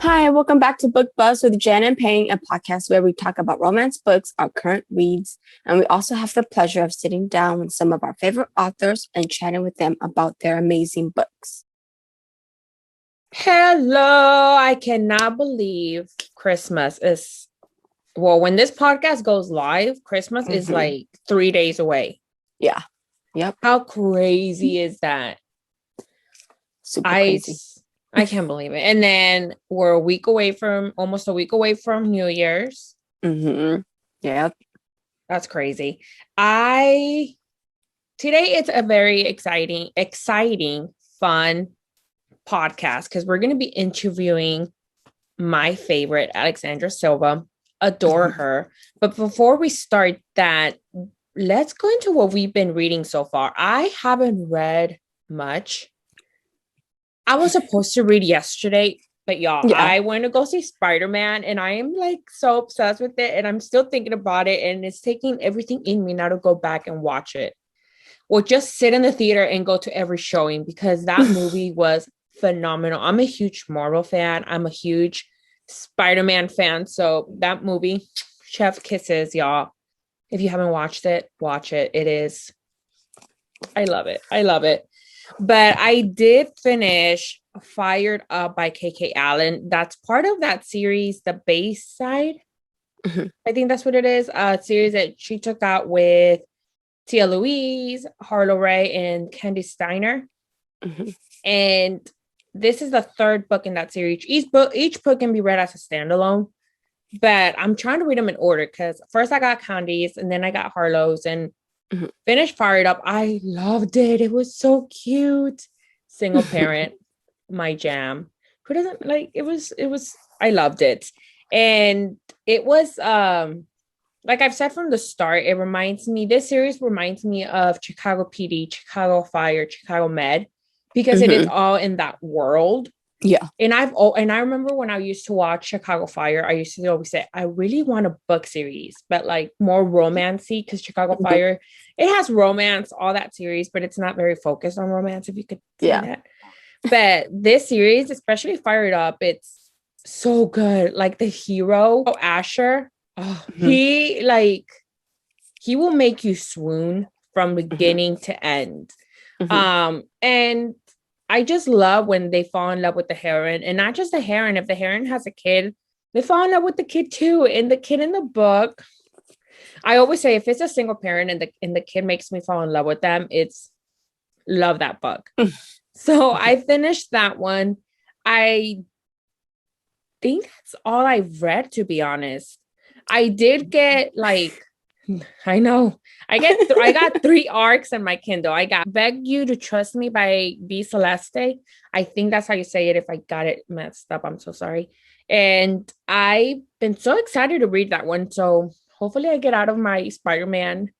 Hi, welcome back to Book Buzz with Jen and Payne, a podcast where we talk about romance books, our current reads, and we also have the pleasure of sitting down with some of our favorite authors and chatting with them about their amazing books. Hello, I cannot believe Christmas is, well, when this podcast goes live, Christmas is like 3 days away. Yeah. Yep. How crazy is that? Super crazy. I can't believe it. And then we're almost a week away from New Year's. Yeah. That's crazy. Today it's a very exciting, fun podcast because we're going to be interviewing my favorite, Alexandra Silva. Adore her. But before we start that, let's go into what we've been reading so far. I haven't read much. I was supposed to read yesterday, but I went to go see Spider-Man and I am like so obsessed with it and I'm still thinking about it and it's taking everything in me now to go back and watch it. Or just sit in the theater and go to every showing because that movie was phenomenal. I'm a huge Marvel fan. I'm a huge Spider-Man fan. So that movie, Chef Kisses, y'all. If you haven't watched it, watch it. I love it. But I did finish Fired Up by K.K. Allen. That's part of that series, The Bayside. I think that's what it is. A series that she took out with Tia Louise, Harlow, and Candy Steiner. And this is the third book in that series. Each book can be read as a standalone. But I'm trying to read them in order because first I got Candy's and then I got Harlow's and finished Fired Up. I loved it. It was so cute. Single parent, my jam. Who doesn't like it was I loved it. And it was like I've said from the start, this series reminds me of Chicago PD, Chicago Fire, Chicago Med, because it is all in that world. Yeah. And I remember when I used to watch Chicago Fire, I used to always say, I really want a book series, but like more romancy because Chicago Fire, it has romance, all that series, but it's not very focused on romance, if you could say that. But this series, especially Fired Up, it's so good. Like the hero, Asher, he will make you swoon from beginning to end. And I just love when they fall in love with the heroine, and not just the heroine. If the heroine has a kid, they fall in love with the kid too. And the kid in the book, I always say, if it's a single parent and the kid makes me fall in love with them, it's love that book. So I finished that one. I think that's all I've read, to be honest. I did get I know. I got 3 arcs in my Kindle. I got Beg You to Trust Me by B. Celeste. I think that's how you say it. If I got it messed up, I'm so sorry. And I've been so excited to read that one. So hopefully I get out of my Spider-Man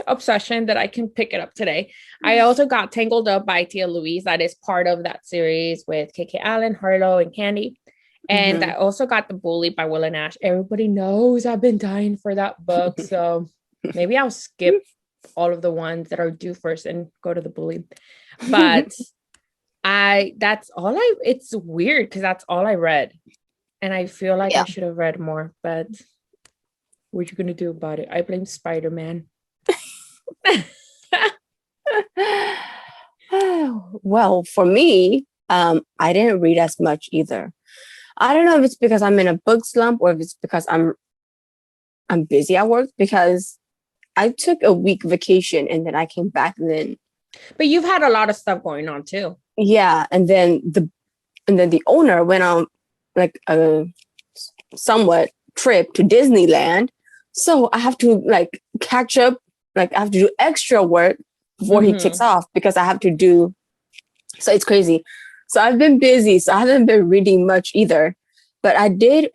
obsession that I can pick it up today. I also got Tangled Up by Tia Louise. That is part of that series with K.K. Allen, Harlow, and Candy. And I also got The Bully by Will and Ash. Everybody knows I've been dying for that book. So maybe I'll skip all of the ones that are due first and go to The Bully. But it's weird because that's all I read. And I feel like I should have read more. But what you going to do about it? I blame Spider-Man. Well, for me, I didn't read as much either. I don't know if it's because I'm in a book slump or if it's because I'm busy at work, because I took a week vacation and then I came back and then. But you've had a lot of stuff going on too. Yeah, and then the owner went on like a somewhat trip to Disneyland, so I have to like catch up. Like I have to do extra work before he takes off because I have to do. So it's crazy. So I've been busy, so I haven't been reading much either. But I did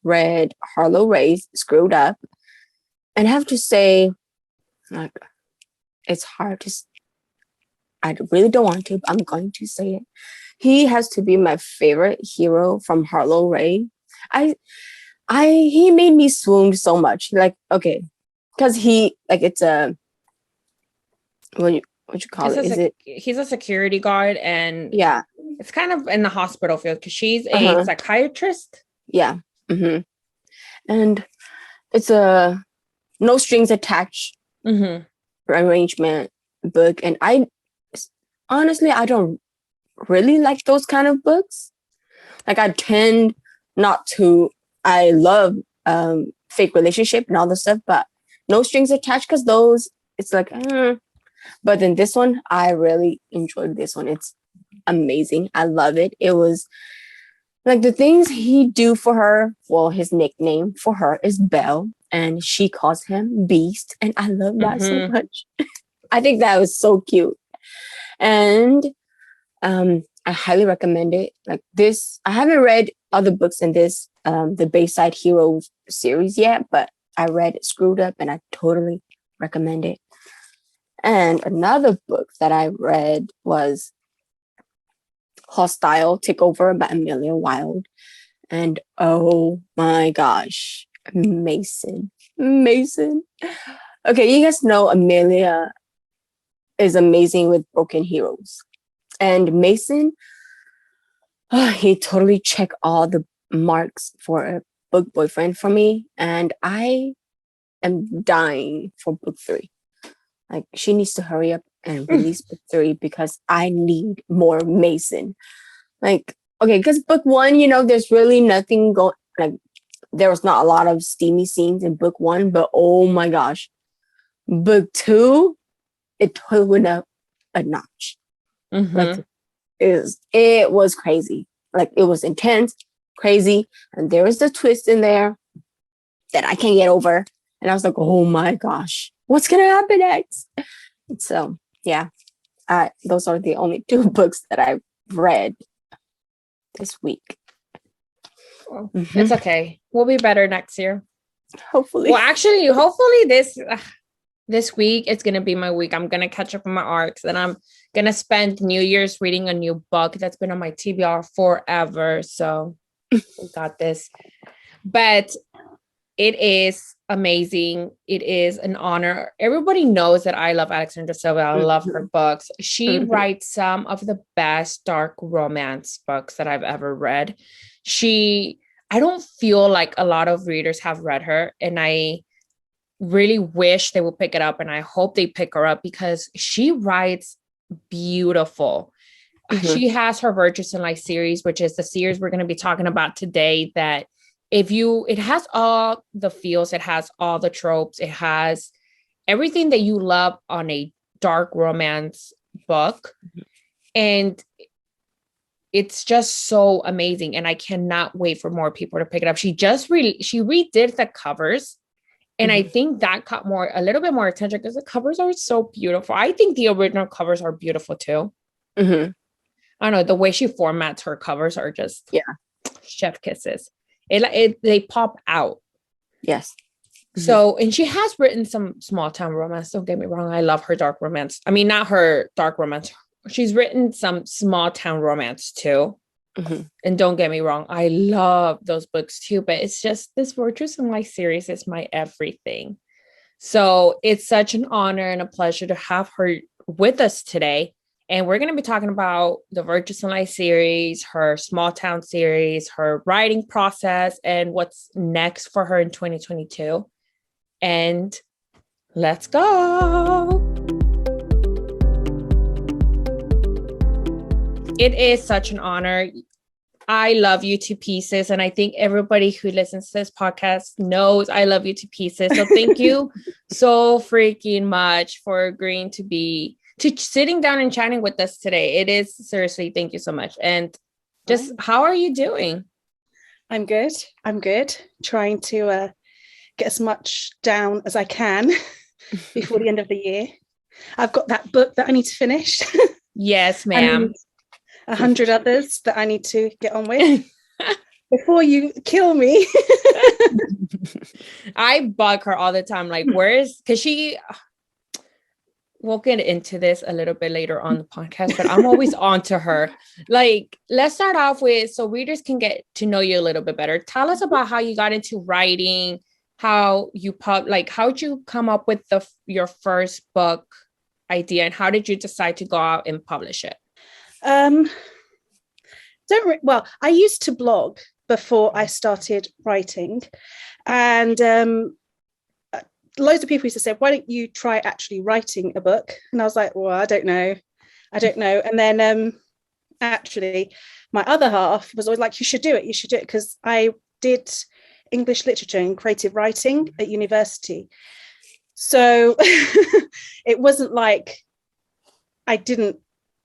read Harlow Screwed Up. And I have to say, like, it's hard to... I really don't want to, but I'm going to say it. He has to be my favorite hero from Harlow. He made me swoon so much. Like, okay, because he like it's a what you call it? Is it? He's a security guard, and Yeah. it's kind of in the hospital field because she's a Uh-huh. psychiatrist. Yeah. And it's a no strings attached arrangement book, and I honestly I don't really like those kind of books. Like I tend not to. I love fake relationship and all this stuff, but no strings attached because those it's like. But then this one, I really enjoyed this one. It's amazing. I love it. It was like the things he do for her. Well, his nickname for her is Belle, and she calls him Beast, and I love that so much. I think that was so cute, and I highly recommend it. Like this, I haven't read other books in this the Bayside Heroes series yet, but I read Screwed Up, and I totally recommend it. And another book that I read was Hostile Takeover by Amelia Wilde. And oh my gosh, Mason. Okay, you guys know Amelia is amazing with broken heroes. And Mason, he totally checked all the marks for a book boyfriend for me. And I am dying for book 3. Like, she needs to hurry up and release book 3 because I need more Mason. Like, okay, because book 1, there's really nothing going. Like, there was not a lot of steamy scenes in book 1, but oh my gosh, book 2, it totally went up a notch. Like, it was crazy. Like, it was intense, crazy, and there was the twist in there that I can't get over. And I was like, oh my gosh, what's going to happen next? So, yeah, those are the only 2 books that I've read this week. Well, it's okay. We'll be better next year. Hopefully. Well, actually, hopefully this week it's going to be my week. I'm going to catch up on my arcs, and I'm going to spend New Year's reading a new book that's been on my TBR forever. So we got this. But it is amazing. It is an honor. Everybody knows that I love Alexandra Silva. I love her books. She writes some of the best dark romance books that I've ever read. I don't feel like a lot of readers have read her, and I really wish they will pick it up, and I hope they pick her up because she writes beautiful. She has her Virtues in Life series, which is the series we're going to be talking about today, that it has all the feels, it has all the tropes, it has everything that you love on a dark romance book. And it's just so amazing. And I cannot wait for more people to pick it up. She redid the covers. And I think that caught a little bit more attention because the covers are so beautiful. I think the original covers are beautiful too. I don't know, the way she formats her covers are just chef kisses. They pop out. Yes. So, and she has written some small town romance. Don't get me wrong. I love her dark romance. I mean, not her dark romance. She's written some small town romance too. And don't get me wrong, I love those books too, but it's just this Virtues in Life series is my everything. So it's such an honor and a pleasure to have her with us today. And we're going to be talking about the Virtues in Life series, her small town series, her writing process, and what's next for her in 2022. And let's go. It is such an honor. I love you to pieces. And I think everybody who listens to this podcast knows I love you to pieces. So thank you so freaking much for agreeing to sitting down and chatting with us today. It is seriously, thank you so much. And just how are you doing? I'm good. Trying to get as much down as I can before the end of the year. I've got that book that I need to finish. Yes, ma'am. 100 others that I need to get on with before you kill me. I bug her all the time. Like, we'll get into this a little bit later on the podcast, but I'm always on to her. Like, let's start off with, so readers can get to know you a little bit better. Tell us about how you got into writing how you how'd you come up with your first book idea, and how did you decide to go out and publish it? Well, I used to blog before I started writing, and loads of people used to say, why don't you try actually writing a book? And I was like, well, I don't know. And then actually my other half was always like, you should do it, because I did English literature and creative writing at university. So it wasn't like I didn't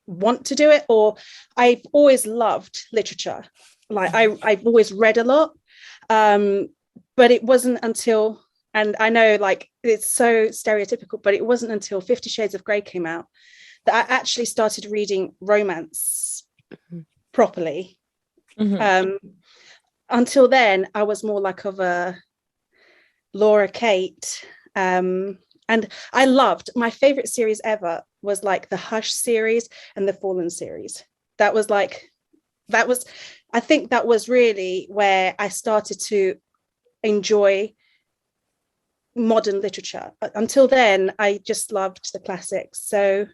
want to do it, or I've always loved literature. Like I've always read a lot, but it wasn't until, and I know like it's so stereotypical, but it wasn't until 50 Shades of Grey came out that I actually started reading romance properly. Until then, I was more like of a Laura Kate. And I loved, my favorite series ever was like the Hush series and the Fallen series. I think that was really where I started to enjoy modern literature. Until then, I just loved the classics. So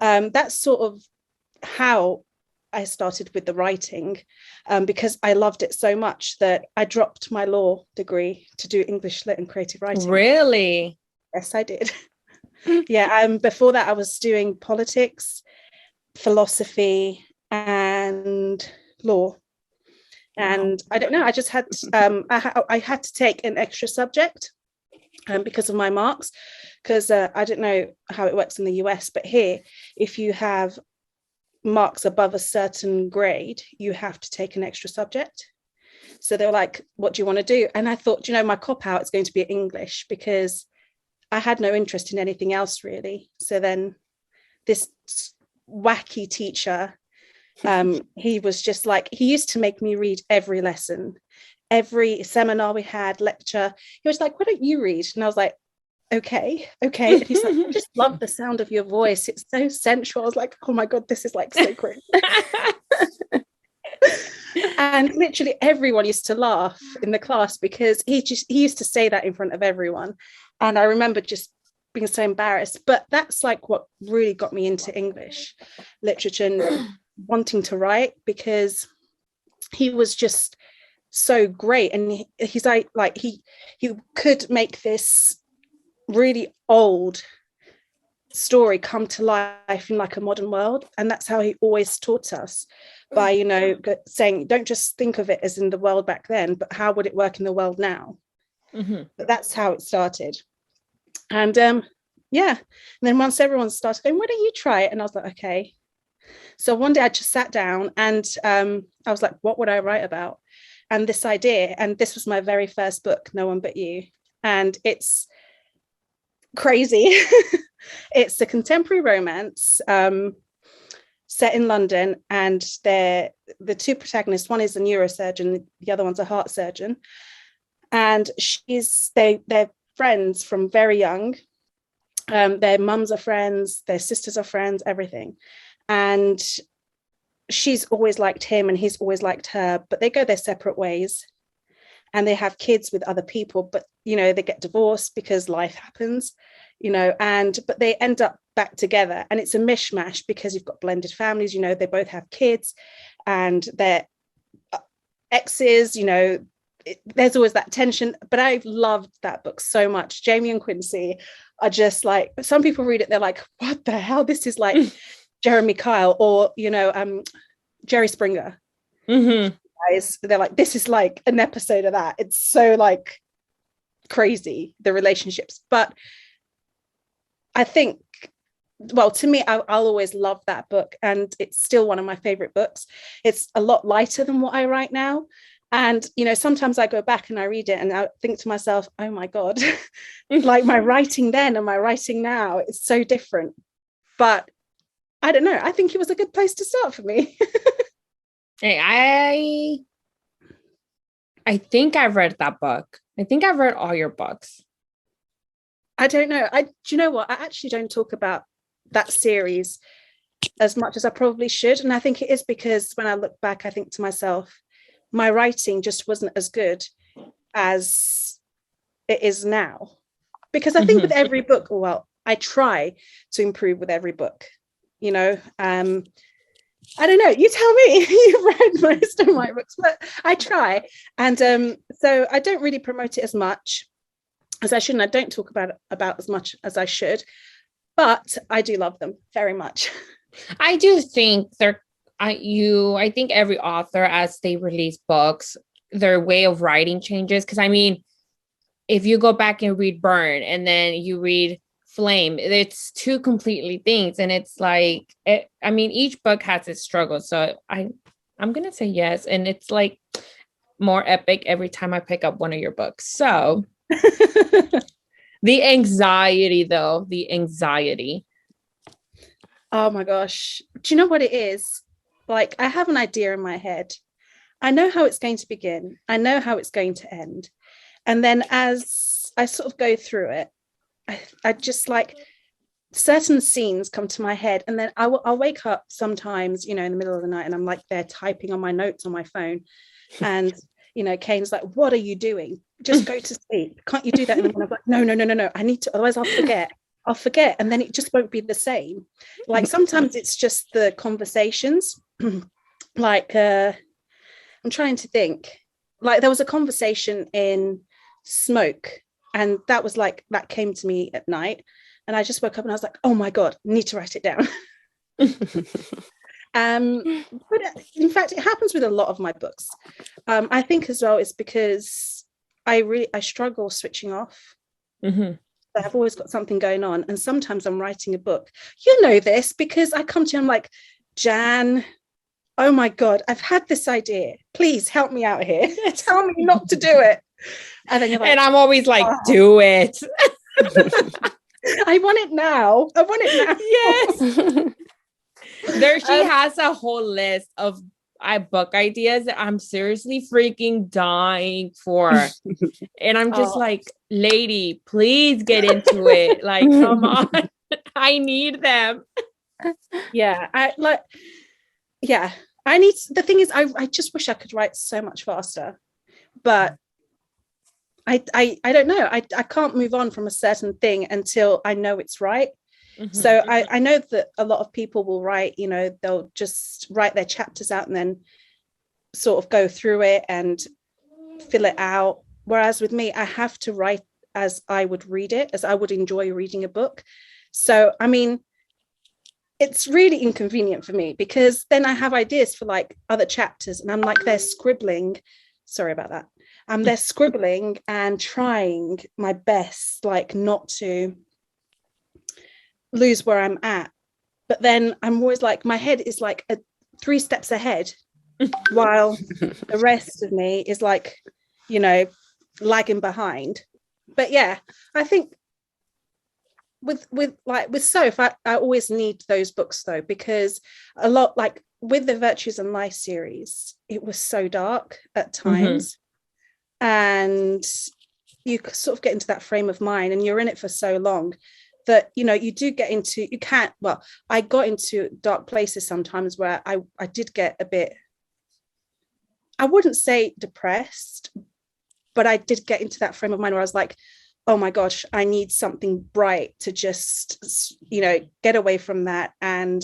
that's sort of how I started with the writing, because I loved it so much that I dropped my law degree to do English lit and creative writing. Really? Yes, I did. Yeah. Before that, I was doing politics, philosophy, and law. And I don't know, I just had I had to take an extra subject because of my marks, because I don't know how it works in the US, but here, if you have marks above a certain grade, you have to take an extra subject. So they were like, what do you want to do? And I thought, my cop out is going to be English, because I had no interest in anything else really. So then this wacky teacher, he was just like, he used to make me read every lesson, every seminar we had, lecture. He was like, why don't you read? And I was like, okay. And he's like, I just love the sound of your voice, it's so sensual. I was like, oh my god, this is like so great. And literally everyone used to laugh in the class, because he used to say that in front of everyone, and I remember just being so embarrassed. But that's like what really got me into English literature and wanting to write, because he was just so great. And he's like he could make this really old story come to life in like a modern world. And that's how he always taught us, by saying, don't just think of it as in the world back then, but how would it work in the world now. But that's how it started. And and then once everyone started going, why don't you try it? And I was like, okay. So one day I just sat down and I was like, what would I write about? And this idea, and this was my very first book, No One But You, and it's crazy. It's a contemporary romance set in London, and the two protagonists, one is a neurosurgeon, the other one's a heart surgeon, and they're friends from very young. Their mums are friends, their sisters are friends, everything. And she's always liked him and he's always liked her, but they go their separate ways, and they have kids with other people, but they get divorced because life happens, but they end up back together, and it's a mishmash because you've got blended families. They both have kids and their exes, there's always that tension. But I've loved that book so much. Jamie and Quincy are just like, some people read it, they're like, what the hell, this is like Jeremy Kyle or Jerry Springer. Guys, they're like, this is like an episode of that. It's so like crazy, the relationships. But I think, well, to me, I'll always love that book, and it's still one of my favorite books. It's a lot lighter than what I write now, and sometimes I go back and I read it and I think to myself, oh my god, like my writing then and my writing now, it's so different. But I don't know, I think it was a good place to start for me. Hey, I think I've read that book. I think I've read all your books. I don't know. Do you know what? I actually don't talk about that series as much as I probably should. And I think it is because when I look back, I think to myself, my writing just wasn't as good as it is now. Because I think with every book, well, I try to improve with every book, you know. I don't know, you tell me. You've read most of my books, but I try. And so I don't really promote it as much as I should. I don't talk about as much as I should, but I do love them very much. I do think I think every author, as they release books, their way of writing changes. Because I mean, if you go back and read Burn and then you read Flame, it's two completely things. And it's like, I mean, each book has its struggles. So I'm going to say yes. And it's like more epic every time I pick up one of your books. So the anxiety, though, the anxiety. Oh my gosh. Do you know what it is? Like, I have an idea in my head. I know how it's going to begin. I know how it's going to end. And then as I sort of go through it, I just like certain scenes come to my head, and then I'll wake up sometimes, you know, in the middle of the night, and I'm like there typing on my notes on my phone. And, you know, Kane's like, what are you doing? Just go to sleep. Can't you do that? And I'm like, no. I need to, otherwise I'll forget. And then it just won't be the same. Like sometimes it's just the conversations. Like, I'm trying to think. Like there was a conversation in Smoke, and that was like, that came to me at night, and I just woke up and I was like, oh my God, I need to write it down. But in fact, it happens with a lot of my books. I think as well, it's because I struggle switching off. I've always got something going on, and sometimes I'm writing a book. You know this because I come to you, I'm like, Jan, oh my God, I've had this idea. Please help me out here. Tell me not to do it. And then you're like, and I'm always like, do it. I want it now. Yes. She has a whole list of book ideas that I'm seriously freaking dying for. And I'm just like, lady, please get into it. Like, come on. I need them. Yeah. The thing is, I just wish I could write so much faster, but I don't know. I can't move on from a certain thing until I know it's right. So I know that a lot of people will write, you know, they'll just write their chapters out and then sort of go through it and fill it out. Whereas with me, I have to write as I would read it, as I would enjoy reading a book. So, I mean, it's really inconvenient for me because then I have ideas for like other chapters, and I'm like, they're scribbling. Sorry about that. They're scribbling and trying my best, like not to lose where I'm at. But then I'm always like, my head is like 3 steps ahead while the rest of me is like, you know, lagging behind. But yeah, I think with Soph, I always need those books though, because a lot, like with the Virtues and Life series, it was so dark at times. And you sort of get into that frame of mind, and you're in it for so long that, you know, you do get into, I got into dark places sometimes where I did get a bit, I wouldn't say depressed, but I did get into that frame of mind where I was like, oh my gosh, I need something bright to just, you know, get away from that and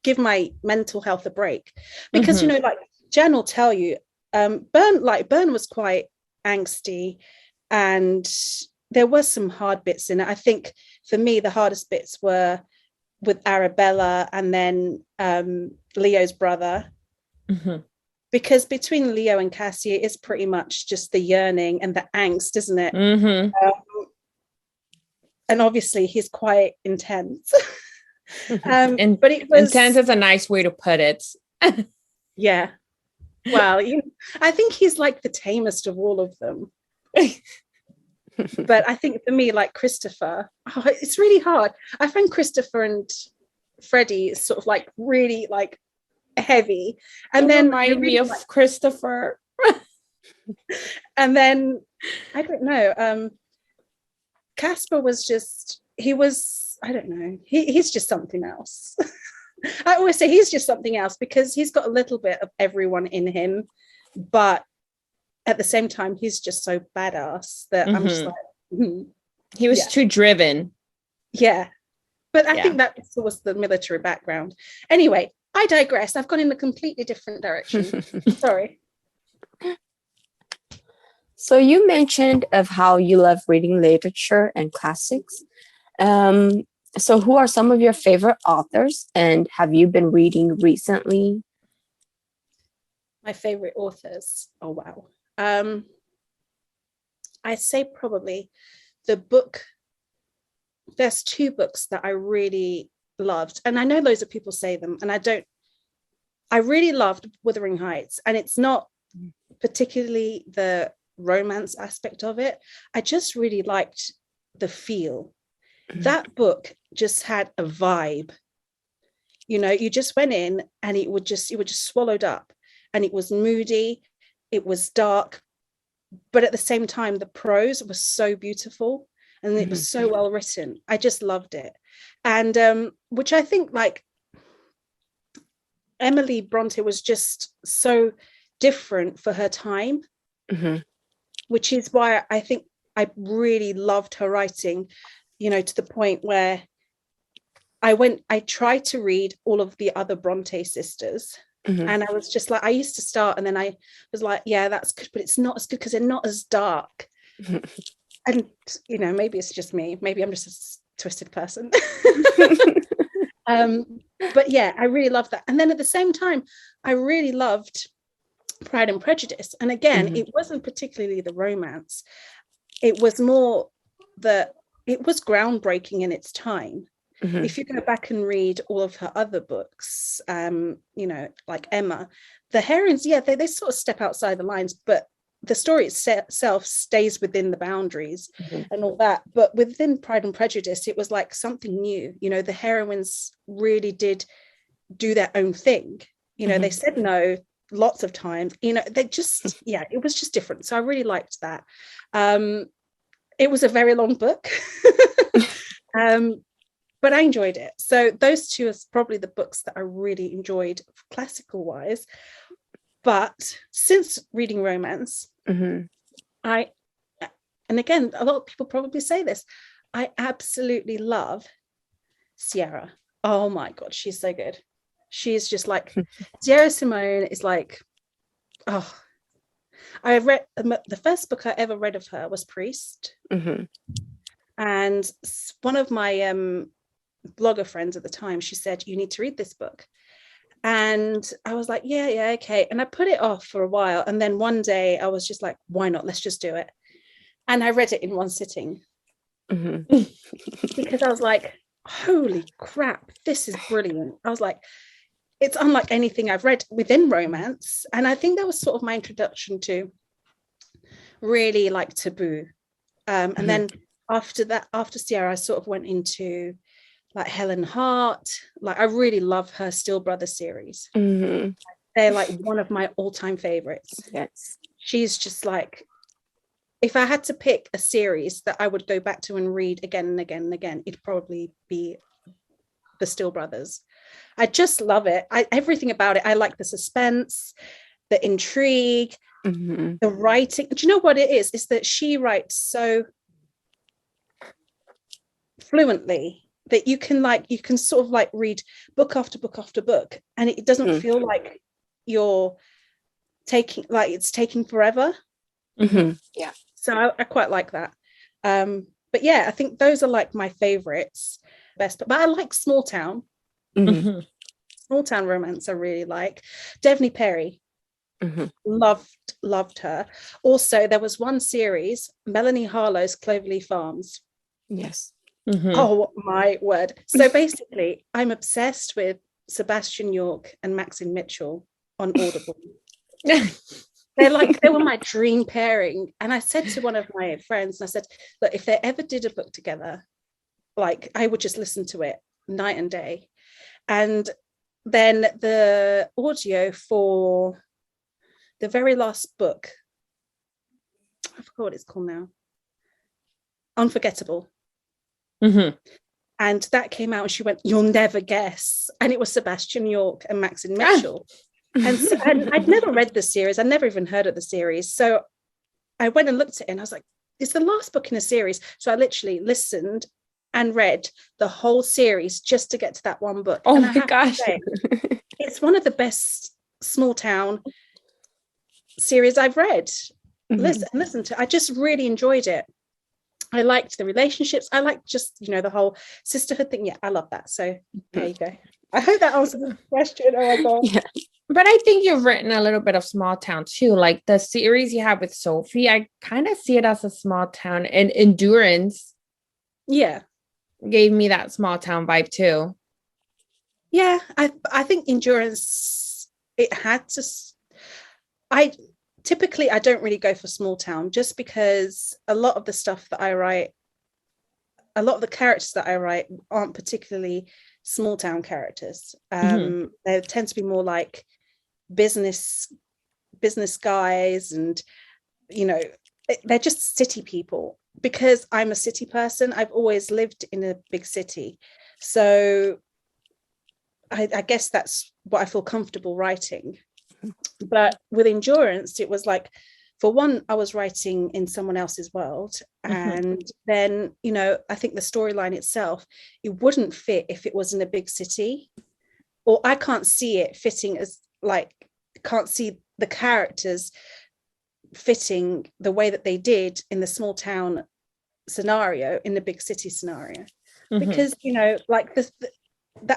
give my mental health a break. Because, you know, like Jen will tell you, Burn was quite angsty, and there were some hard bits in it. I think for me, the hardest bits were with Arabella and then Leo's brother. Because between Leo and Cassie, it is pretty much just the yearning and the angst, isn't it? And obviously he's quite intense. But it was intense is a nice way to put it. Yeah. Well, I think he's like the tamest of all of them. But I think for me, like Christopher, it's really hard. I find Christopher and Freddie is sort of like really like heavy, and then remind me of like Christopher. And then I don't know, Casper was just, I don't know, he's just something else. I always say he's just something else because he's got a little bit of everyone in him, but at the same time, he's just so badass that I'm just like, he was too driven. Yeah. But I think that was the military background. Anyway, I digress. I've gone in a completely different direction. Sorry. So you mentioned of how you love reading literature and classics. So who are some of your favorite authors, and have you been reading recently? My favorite authors. Oh, wow. I say probably the book. There's two books that I really loved, and I know loads of people say them, and I really loved Wuthering Heights, and it's not particularly the romance aspect of it. I just really liked the feel. That book just had a vibe. You know, you just went in and it would just swallowed up, and it was moody, it was dark, but at the same time the prose was so beautiful. And it was so well written. I just loved it. And which I think, like, Emily Bronte was just so different for her time, which is why I think I really loved her writing, you know, to the point where I tried to read all of the other Bronte sisters. And I was just like, I used to start and then I was like, yeah, that's good, but it's not as good because they're not as dark. And, you know, maybe it's just me. Maybe I'm just a twisted person. But yeah, I really loved that. And then at the same time, I really loved Pride and Prejudice. And again, it wasn't particularly the romance. It was more it was groundbreaking in its time. If you go back and read all of her other books, you know, like Emma, the heroines, they sort of step outside the lines, but the story itself stays within the boundaries and all that. But within Pride and Prejudice, it was like something new. You know, the heroines really did do their own thing. You know, they said no lots of times. You know, they just, it was just different. So I really liked that. It was a very long book, but I enjoyed it. So those two are probably the books that I really enjoyed classical wise. But since reading romance, and again, a lot of people probably say this, I absolutely love Sierra. Oh my God, she's so good. She's just like, Sierra Simone is like, oh, I read, the first book I ever read of her was Priest. And one of my blogger friends at the time, she said, you need to read this book. And I was like, yeah, okay. And I put it off for a while. And then one day I was just like, why not? Let's just do it. And I read it in one sitting because I was like, holy crap, this is brilliant. I was like, it's unlike anything I've read within romance. And I think that was sort of my introduction to really like taboo. And then after that, after Sierra, I sort of went into like Helen Hart. Like, I really love her Still Brothers series. They're like one of my all-time favorites. Yes. She's just like, if I had to pick a series that I would go back to and read again and again and again, it'd probably be the Still Brothers. I just love it. Everything about it. I like the suspense, the intrigue, the writing. Do you know what it is? Is that she writes so fluently that you can sort of like read book after book after book, and it doesn't feel like you're it's taking forever. Yeah. So I quite like that. But yeah, I think those are like my favorites. But I like small town romance. I really like Devney Perry. Loved her. Also, there was one series, Melanie Harlow's Cloverley Farms. Yes. Oh my word. So basically, I'm obsessed with Sebastian York and Maxine Mitchell on Audible. They were my dream pairing. And I said to one of my friends, and I said, look, if they ever did a book together, like, I would just listen to it night and day. And then the audio for the very last book, I forgot what it's called now, Unforgettable. And that came out and she went, you'll never guess. And it was Sebastian York and Maxine Mitchell. And I'd never read the series. I'd never even heard of the series. So I went and looked at it and I was like, it's the last book in a series. So I literally listened and read the whole series just to get to that one book. Oh and my gosh. Say, it's one of the best small town series I've read. Listen to. I just really enjoyed it. I liked the relationships. I liked just, the whole sisterhood thing. Yeah, I love that. So there you go. I hope that answers the question. Oh my God. Yeah. But I think you've written a little bit of small town too. Like the series you have with Sophie, I kind of see it as a small town, and Endurance gave me that small town vibe too. Yeah, I think Endurance, it had to. I don't really go for small town, just because a lot of the stuff that I write, a lot of the characters that I write aren't particularly small town characters. They tend to be more like business guys, and they're just city people. Because I'm a city person, I've always lived in a big city, so I guess that's what I feel comfortable writing. But with Endurance, it was like, for one, I was writing in someone else's world, and then I think the storyline itself, it wouldn't fit if it was in a big city, or I can't see it fitting, as like, can't see the characters fitting the way that they did in the small town scenario in the big city scenario. Because like the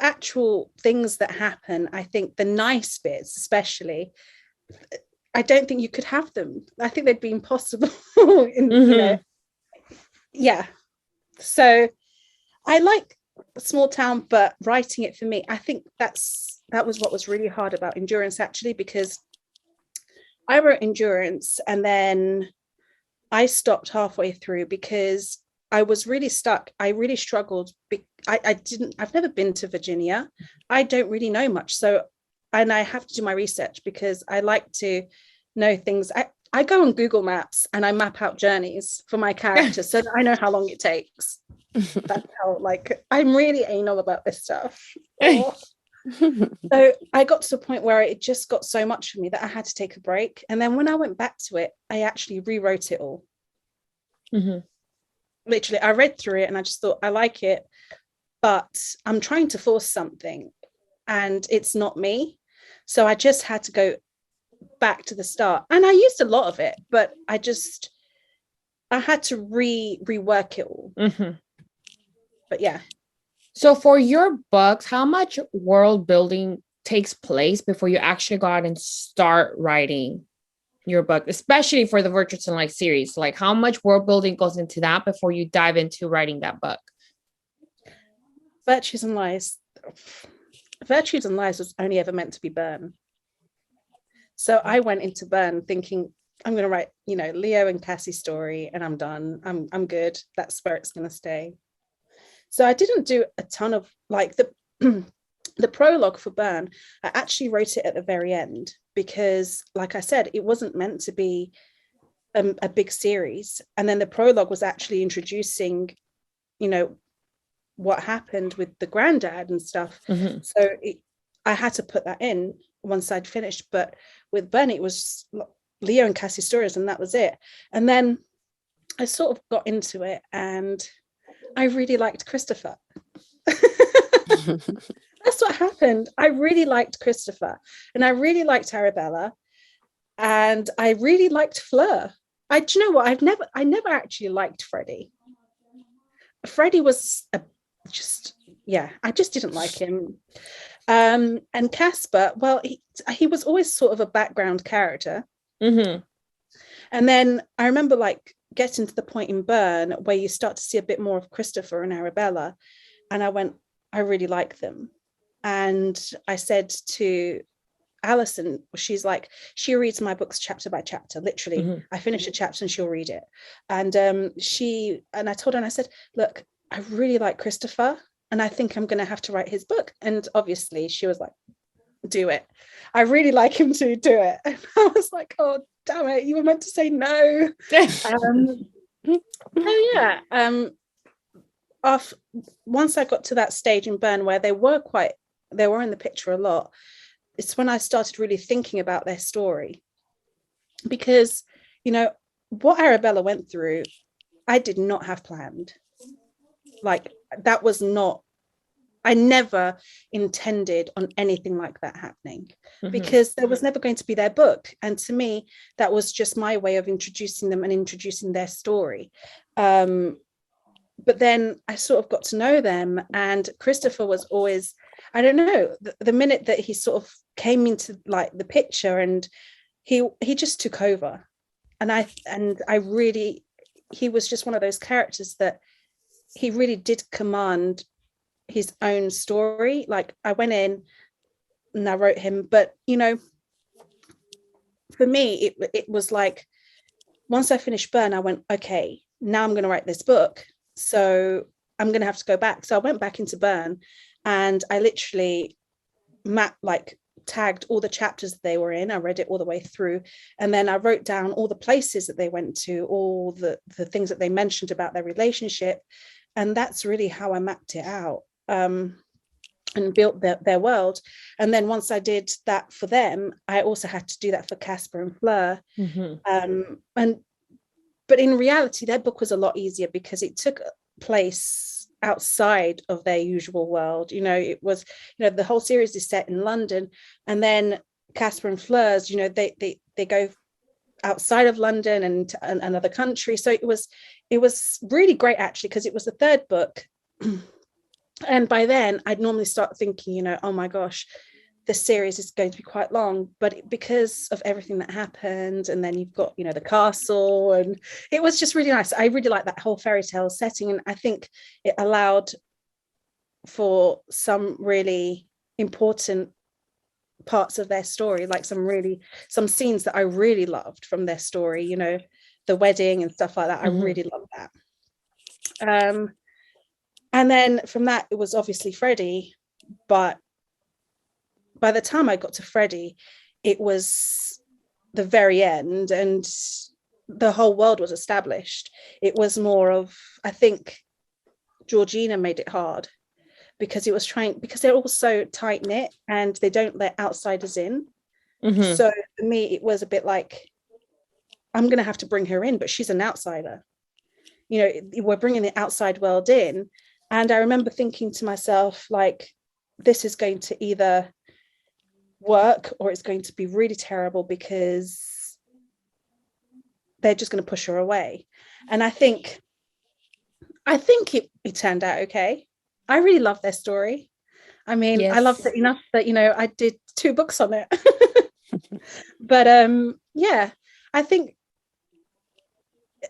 actual things that happen, I think the nice bits especially, I don't think you could have them. I think they'd be impossible. Yeah. So I like small town, but writing it for me, I think that was what was really hard about Endurance, actually, because I wrote Endurance and then I stopped halfway through because I was really stuck. I really struggled. I've never been to Virginia. I don't really know much. And I have to do my research because I like to know things. I go on Google Maps and I map out journeys for my characters so that I know how long it takes. That's how, like, I'm really anal about this stuff. So I got to a point where it just got so much for me that I had to take a break. And then when I went back to it, I actually rewrote it all. Literally, I read through it and I just thought, I like it, but I'm trying to force something and it's not me. So I just had to go back to the start, and I used a lot of it, but I had to rework it all. But yeah. So for your books, how much world building takes place before you actually go out and start writing your book, especially for the Virtues and Lies series? Like, how much world building goes into that before you dive into writing that book? Virtues and Lies was only ever meant to be Bern. So I went into Bern thinking, I'm going to write, Leo and Cassie's story, and I'm done. I'm good. That's where it's going to stay. So I didn't do a ton of, like, the prologue for Bern. I actually wrote it at the very end because, like I said, it wasn't meant to be a big series. And then the prologue was actually introducing, what happened with the granddad and stuff. So I had to put that in once I'd finished. But with Bern, it was Leo and Cassie's stories, and that was it. And then I sort of got into it, and I really liked Christopher. That's what happened. I really liked Christopher, and I really liked Arabella, and I really liked Fleur. Do you know what? I never actually liked Freddie. Freddie was I just didn't like him. And Casper, well, he was always sort of a background character. And then I remember, like, getting to the point in Bern where you start to see a bit more of Christopher and Arabella, and I went, I really like them. And I said to Alison, she's like, she reads my books chapter by chapter, literally. I finish a chapter and she'll read it. And I told her, and I said, look, I really like Christopher, and I think I'm going to have to write his book. And obviously she was like, do it. I really like him to do it. And I was like, oh, damn it, you were meant to say no. Once I got to that stage in Bern where they were in the picture a lot, it's when I started really thinking about their story. Because, what Arabella went through, I did not have planned. Like, that was not, I never intended on anything like that happening, because there was never going to be their book. And to me, that was just my way of introducing them and introducing their story. But then I sort of got to know them, and Christopher was always, I don't know, the minute that he sort of came into like the picture, and he just took over. And I really, he was just one of those characters that he really did command his own story. Like, I went in and I wrote him, but you know, for me, it was like, once I finished Burn, I went, okay, now I'm going to write this book. So I'm going to have to go back. So I went back into Burn, and I literally tagged all the chapters that they were in. I read it all the way through. And then I wrote down all the places that they went to, all the things that they mentioned about their relationship. And that's really how I mapped it out, and built their world. And then once I did that for them, I also had to do that for Casper and Fleur. But in reality, their book was a lot easier because it took place outside of their usual world. You know, it was, you know, the whole series is set in London, and then Casper and Fleur's, you know, they go outside of London and to another country. So it was really great, actually, because it was the third book. And by then I'd normally start thinking, you know, oh my gosh, this series is going to be quite long, but because of everything that happened, and then you've got, you know, the castle, and it was just really nice. I really like that whole fairy tale setting, and I think it allowed for some really important parts of their story, like some scenes that I really loved from their story, you know, the wedding and stuff like that. I really loved that. And then from that, it was obviously Freddie, but by the time I got to Freddie, it was the very end, and the whole world was established. It was more of, I think Georgina made it hard, because they're all so tight knit and they don't let outsiders in. So for me, it was a bit like, I'm going to have to bring her in, but she's an outsider. You know, we're bringing the outside world in. And I remember thinking to myself, like, this is going to either work or it's going to be really terrible, because they're just going to push her away. And I think it turned out okay. I really love their story. I mean, yes. I loved it enough that, you know, I did 2 books on it. But yeah, I think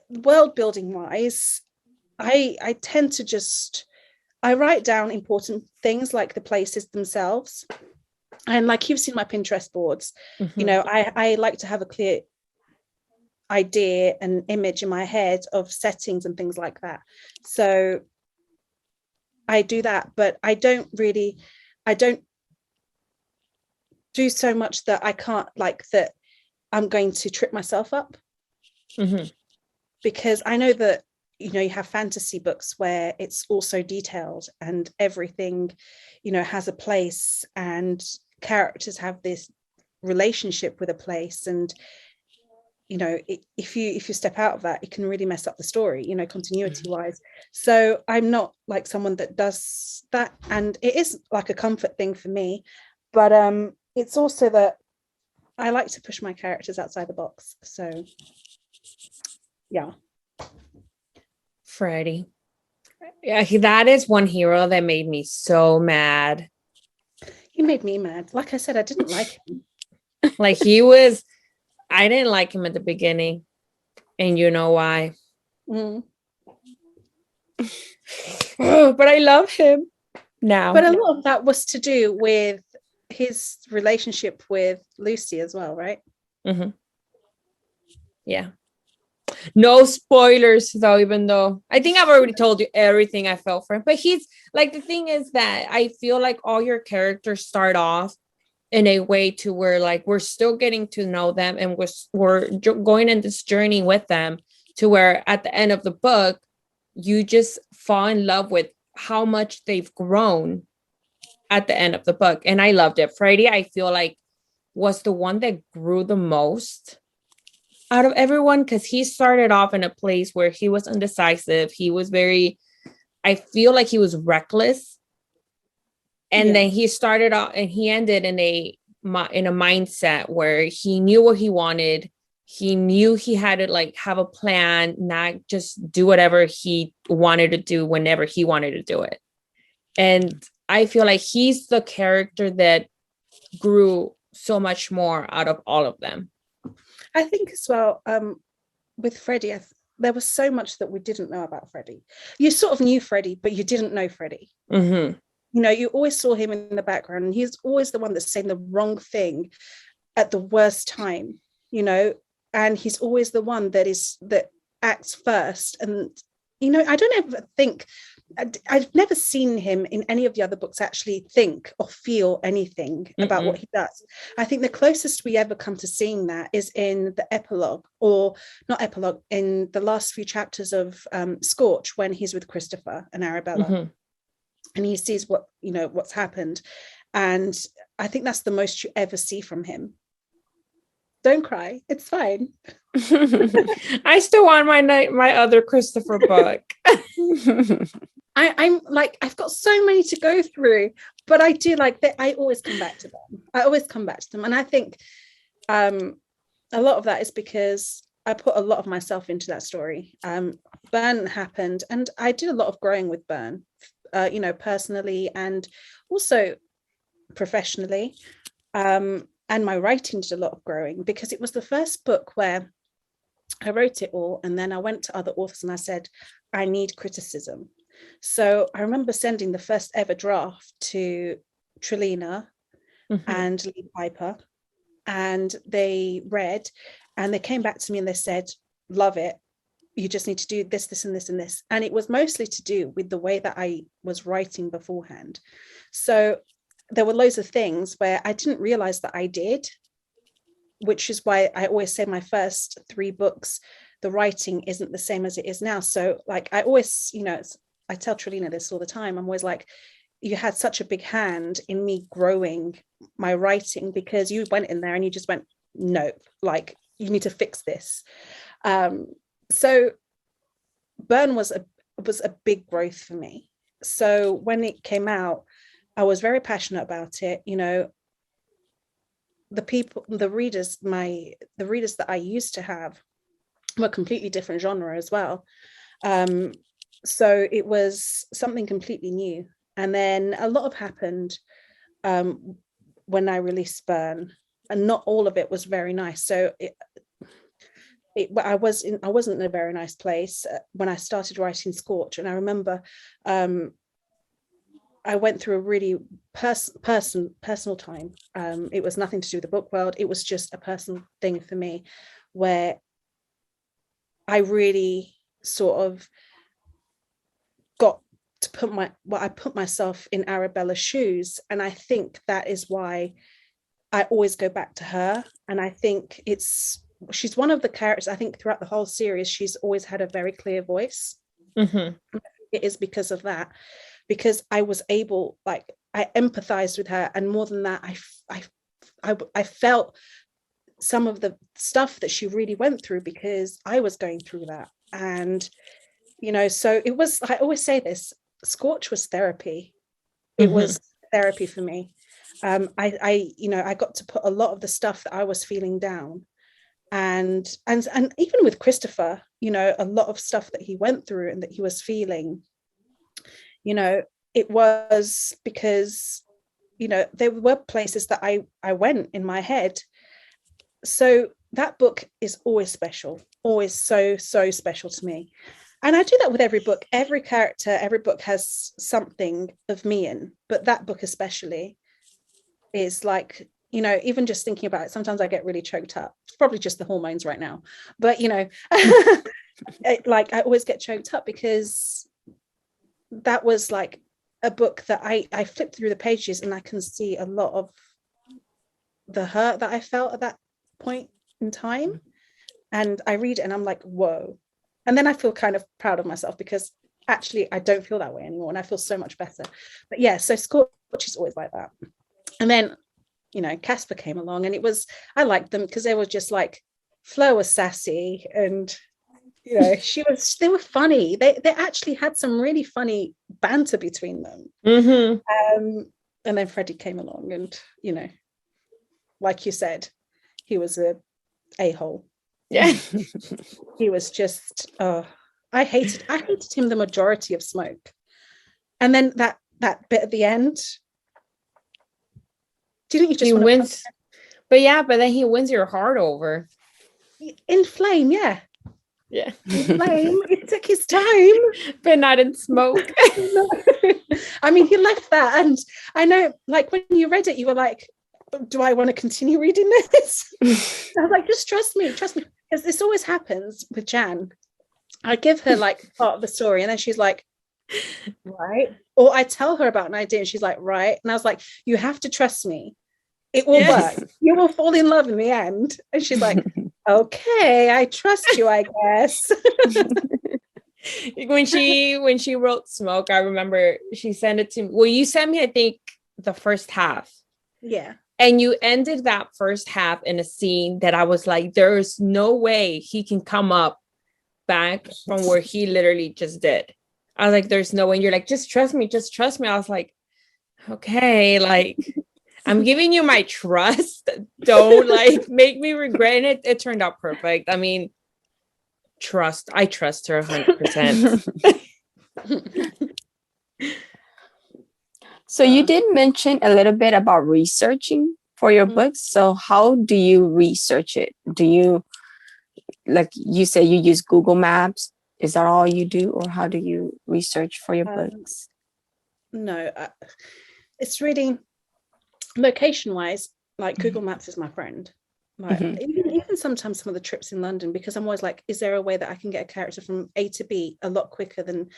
world building wise, I tend to I write down important things like the places themselves. And like you've seen my Pinterest boards, you know, I like to have a clear idea and image in my head of settings and things like that. So I do that, but I don't do so much that I can't, like, that I'm going to trip myself up. Because I know that, you know, you have fantasy books where it's also detailed and everything, you know, has a place and characters have this relationship with a place, and you know, if you step out of that, it can really mess up the story, you know, continuity wise. So I'm not like someone that does that, and it is like a comfort thing for me, but it's also that I like to push my characters outside the box. So yeah. Freddie, yeah, that is one hero that made me so mad. He made me mad. Like I said, I didn't like him. Like I didn't like him at the beginning, and you know why. But I love him now. But a lot of that was to do with his relationship with Lucy as well, right? Yeah. No spoilers though, even though I think I've already told you everything I felt for him. But he's like, the thing is that I feel like all your characters start off in a way to where, like, we're still getting to know them, and we're going in this journey with them, to where at the end of the book, you just fall in love with how much they've grown at the end of the book. And I loved it. Freddie, I feel like, was the one that grew the most out of everyone, because he started off in a place where he was indecisive. He was I feel like he was reckless. And then he started off and he ended in a mindset where he knew what he wanted. He knew he had to like have a plan, not just do whatever he wanted to do whenever he wanted to do it. And I feel like he's the character that grew so much more out of all of them. I think as well, with Freddie, there was so much that we didn't know about Freddie. You sort of knew Freddie, but you didn't know Freddie. Mm-hmm. You know, you always saw him in the background, and he's always the one that's saying the wrong thing at the worst time, you know, and he's always the one that acts first. And, you know, I don't ever think, I've never seen him in any of the other books actually think or feel anything about what he does. I think the closest we ever come to seeing that is in the epilogue, or not epilogue, in the last few chapters of Scorch, when he's with Christopher and Arabella. Mm-hmm. And he sees what's happened. And I think that's the most you ever see from him. Don't cry. It's fine. I still want my other Christopher book. I'm like, I've got so many to go through, but I do like that. I always come back to them. And I think a lot of that is because I put a lot of myself into that story. Burn happened, and I did a lot of growing with Burn. Personally and also professionally, and my writing did a lot of growing, because it was the first book where I wrote it all, and then I went to other authors and I said, I need criticism. So I remember sending the first ever draft to Trelina and Lee Piper, and they read, and they came back to me and they said, love it. You just need to do this, this, and this, and this. And it was mostly to do with the way that I was writing beforehand. So there were loads of things where I didn't realize that I did, which is why I always say my first 3 books, the writing isn't the same as it is now. So like, I always, I tell Trelina this all the time. I'm always like, you had such a big hand in me growing my writing, because you went in there and you just went, no, like, you need to fix this. So Burn was a big growth for me. So when it came out, I was very passionate about it. The readers that I used to have were completely different genre as well. So it was something completely new. And then a lot happened when I released Burn, and not all of it was very nice. So I wasn't in a very nice place when I started writing Scorch. And I remember I went through a really personal time. It was nothing to do with the book world. It was just a personal thing for me, where I really sort of got to put myself in Arabella's shoes. And I think that is why I always go back to her. And I think she's one of the characters, I think throughout the whole series, she's always had a very clear voice. Mm-hmm. It is because of that, because I was able, like, I empathized with her. And more than that, I felt some of the stuff that she really went through, because I was going through that. And, so it was, I always say this, Scorch was therapy. It was therapy for me. I got to put a lot of the stuff that I was feeling down. And even with Christopher, a lot of stuff that he went through and that he was feeling, it was because, there were places that I went in my head. So that book is always special, always so special to me. And I do that with every book. Every character, every book has something of me in, but that book especially is like, even just thinking about it, sometimes I get really choked up. It's probably just the hormones right now, but like I always get choked up, because that was like a book that I flipped through the pages and I can see a lot of the hurt that I felt at that point in time. And I read it and I'm like, whoa. And then I feel kind of proud of myself, because actually I don't feel that way anymore. And I feel so much better. But yeah, so Scorch is always like that. And then, Casper came along, and I liked them because they were just like Flo was sassy, and you know, they were funny. They actually had some really funny banter between them. And then Freddie came along, and you know, like you said, he was a-hole. Yeah. He was just I hated him the majority of Smoke. And then that bit at the end, do you think he wins? But then he wins your heart over. In Flame, yeah. Yeah. In Flame, it took his time. But not in Smoke. No. I mean, he left that, and I know, like, when you read it, you were like, do I want to continue reading this? I was like, just trust me, because this always happens with Jan. I give her like part of the story, and then she's like, right, or I tell her about an idea and she's like, right, and I was like, you have to trust me, it will work, you will fall in love in the end. And she's like, okay, I trust you, I guess. when she wrote Smoke, I remember she sent it to me. Well, you sent me, I think, the first half. Yeah. And you ended that first half in a scene that I was like, there's no way he can come up back from where he literally just did. I was like, there's no way. And you're like, just trust me. I was like, okay, like, I'm giving you my trust. Don't like make me regret it. It turned out perfect. I mean, I trust her 100%. So you did mention a little bit about researching for your books. So how do you research it? Do you, like you say, you use Google Maps? Is that all you do, or how do you research for your books? No, it's really location-wise. Like Google Maps is my friend. Like even sometimes some of the trips in London, because I'm always like, is there a way that I can get a character from A to B a lot quicker than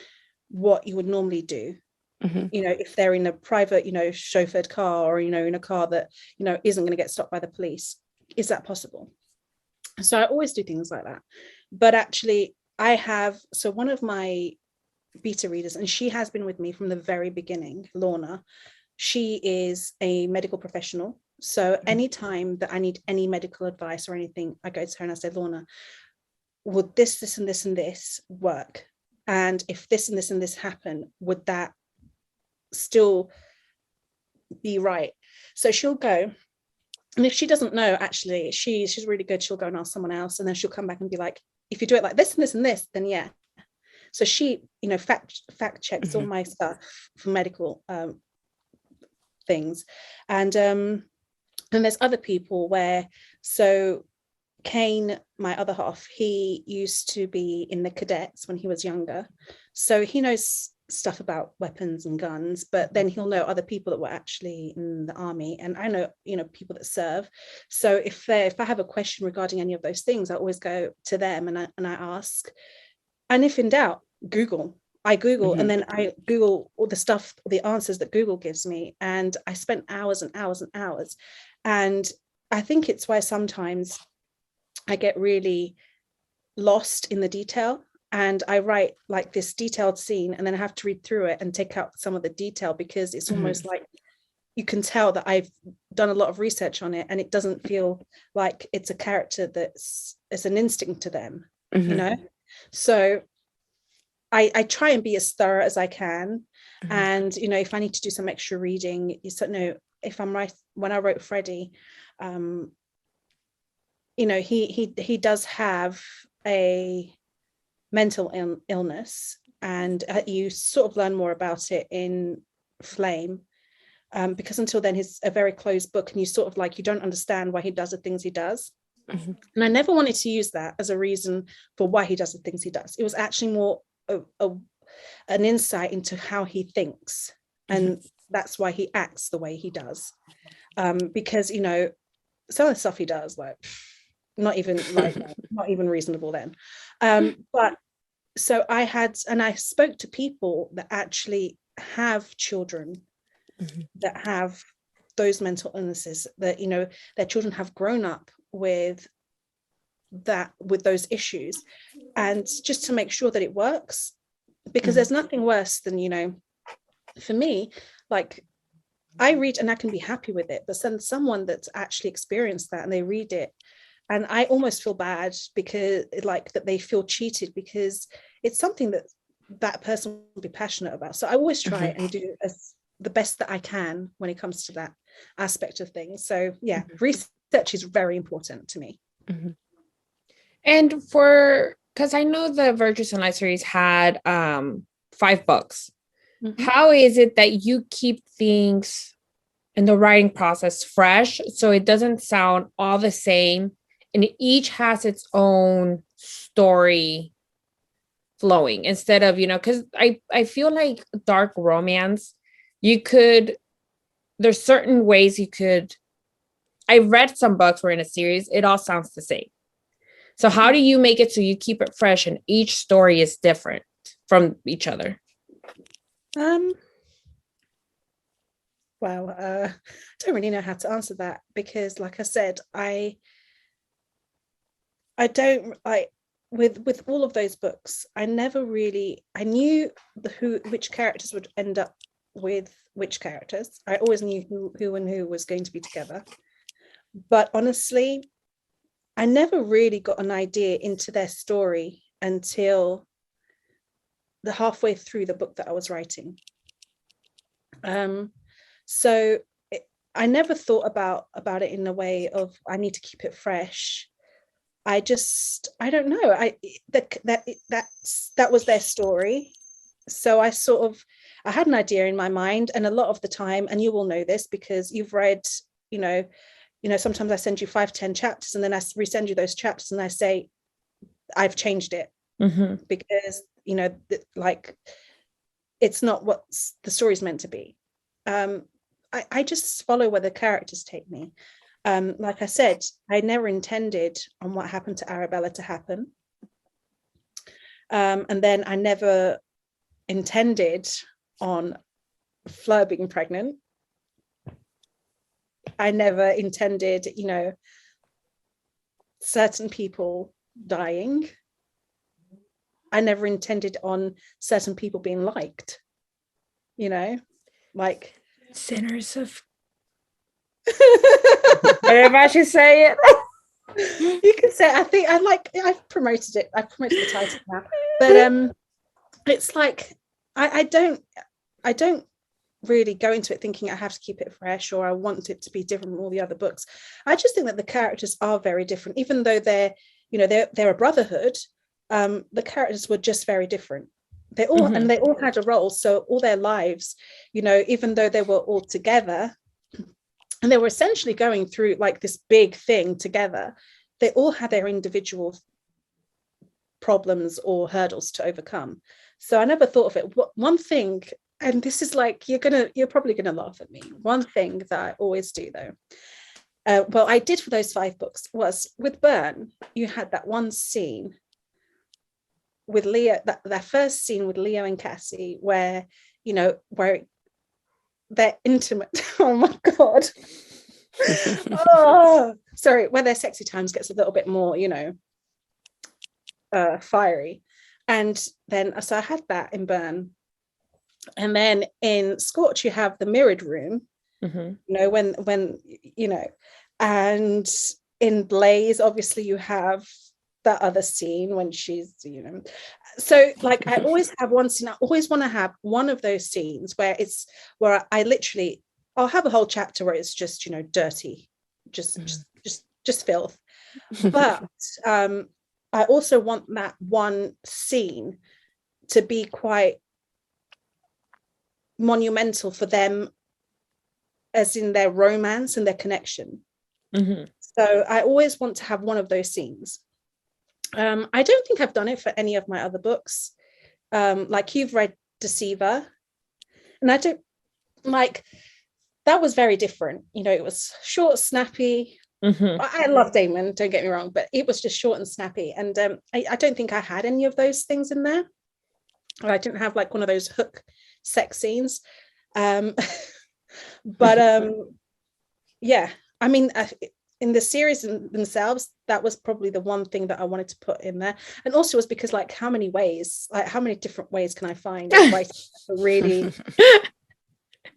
what you would normally do? You know, if they're in a private, you know, chauffeured car, or, you know, in a car that, you know, isn't going to get stopped by the police. Is that possible? So I always do things like that. But actually, so one of my beta readers, and she has been with me from the very beginning, Lorna, she is a medical professional. So anytime that I need any medical advice or anything, I go to her and I say, Lorna, would this and this and this work? And if this and this and this happen, would that still be right? So she'll go, and if she doesn't know, actually she's really good, she'll go and ask someone else, and then she'll come back and be like, if you do it like this and this and this, then yeah. So she, you know, fact checks all my stuff for medical things. And then there's other people where, so Kane, my other half, he used to be in the cadets when he was younger, so he knows stuff about weapons and guns, but then he'll know other people that were actually in the army, and I know, you know, people that serve. So if I have a question regarding any of those things, I always go to them and I ask. And if in doubt, I Google, and then I Google all the stuff, the answers that Google gives me, and I spent hours and hours and hours. And I think it's why sometimes I get really lost in the detail, and I write like this detailed scene, and then I have to read through it and take out some of the detail, because it's almost like you can tell that I've done a lot of research on it, and it doesn't feel like it's a character it's an instinct to them, you know. So I try and be as thorough as I can. And, you know, if I need to do some extra reading, if I'm right, when I wrote Freddie, you know, he does have a mental illness, and you sort of learn more about it in Flame, because until then he's a very closed book, and you sort of like, you don't understand why he does the things he does. And I never wanted to use that as a reason for why he does the things he does. It was actually more an insight into how he thinks, and that's why he acts the way he does, because, you know, some of the stuff he does, like not even reasonable then. But so I spoke to people that actually have children that have those mental illnesses, that, you know, their children have grown up with those issues, and just to make sure that it works, because there's nothing worse than, you know, for me, like, I read and I can be happy with it, but then someone that's actually experienced that and they read it and I almost feel bad because like that they feel cheated, because it's something that that person will be passionate about. So I always try and do the best that I can when it comes to that aspect of things. So yeah, research is very important to me. And because I know the Virtues and Lies series had 5 books. How is it that you keep things in the writing process fresh so it doesn't sound all the same and it each has its own story flowing, instead of, because I feel like dark romance, there's certain ways you could, I read some books where in a series, it all sounds the same. So how do you make it so you keep it fresh and each story is different from each other? Well, I don't really know how to answer that, because like I said, I don't with all of those books, I knew which characters would end up with which characters. I always knew who and who was going to be together. But honestly, I never really got an idea into their story until the halfway through the book that I was writing. So I never thought about it in a way of I need to keep it fresh. I don't know. That was their story. So I had an idea in my mind, and a lot of the time, and you will know this because you've read, sometimes I send you 5-10 chapters and then I resend you those chapters and I say, I've changed it because, it's not what the story's meant to be. I just follow where the characters take me. Like I said, I never intended on what happened to Arabella to happen. And then I never intended on Fleur being pregnant. I never intended, certain people dying. I never intended on certain people being liked, like sinners of if I should say it. You can say, I've promoted it. I've promoted the title now. But it's like I don't really go into it thinking I have to keep it fresh or I want it to be different from all the other books. I just think that the characters are very different, even though they're a brotherhood. The characters were just very different. They all and they all had a role. So all their lives, even though they were all together and they were essentially going through like this big thing together, they all had their individual problems or hurdles to overcome. So I never thought of it. One thing, and this is like, you're probably gonna laugh at me. One thing that I always do though, well, I did for those 5 books, was with Burn, you had that one scene with Leo, that first scene with Leo and Cassie, where where they're intimate. Oh my god. Oh, sorry, where their sexy times gets a little bit more, fiery. And then so I had that in Burn. And then in Scorch you have the mirrored room, when and in Blaze obviously you have that other scene when she's so like I always have one scene. I always want to have one of those scenes where I'll have a whole chapter where it's just dirty, just filth, but I also want that one scene to be quite monumental for them, as in their romance and their connection. So I always want to have one of those scenes. I don't think I've done it for any of my other books. Like you've read Deceiver, and I don't like that was very different. It was short, snappy. I love Damon, don't get me wrong, but it was just short and snappy. And I don't think I had any of those things in there. I didn't have like one of those hook sex scenes. But yeah, I mean, in the series themselves, that was probably the one thing that I wanted to put in there. And also it was because like how many different ways can I find of writing a really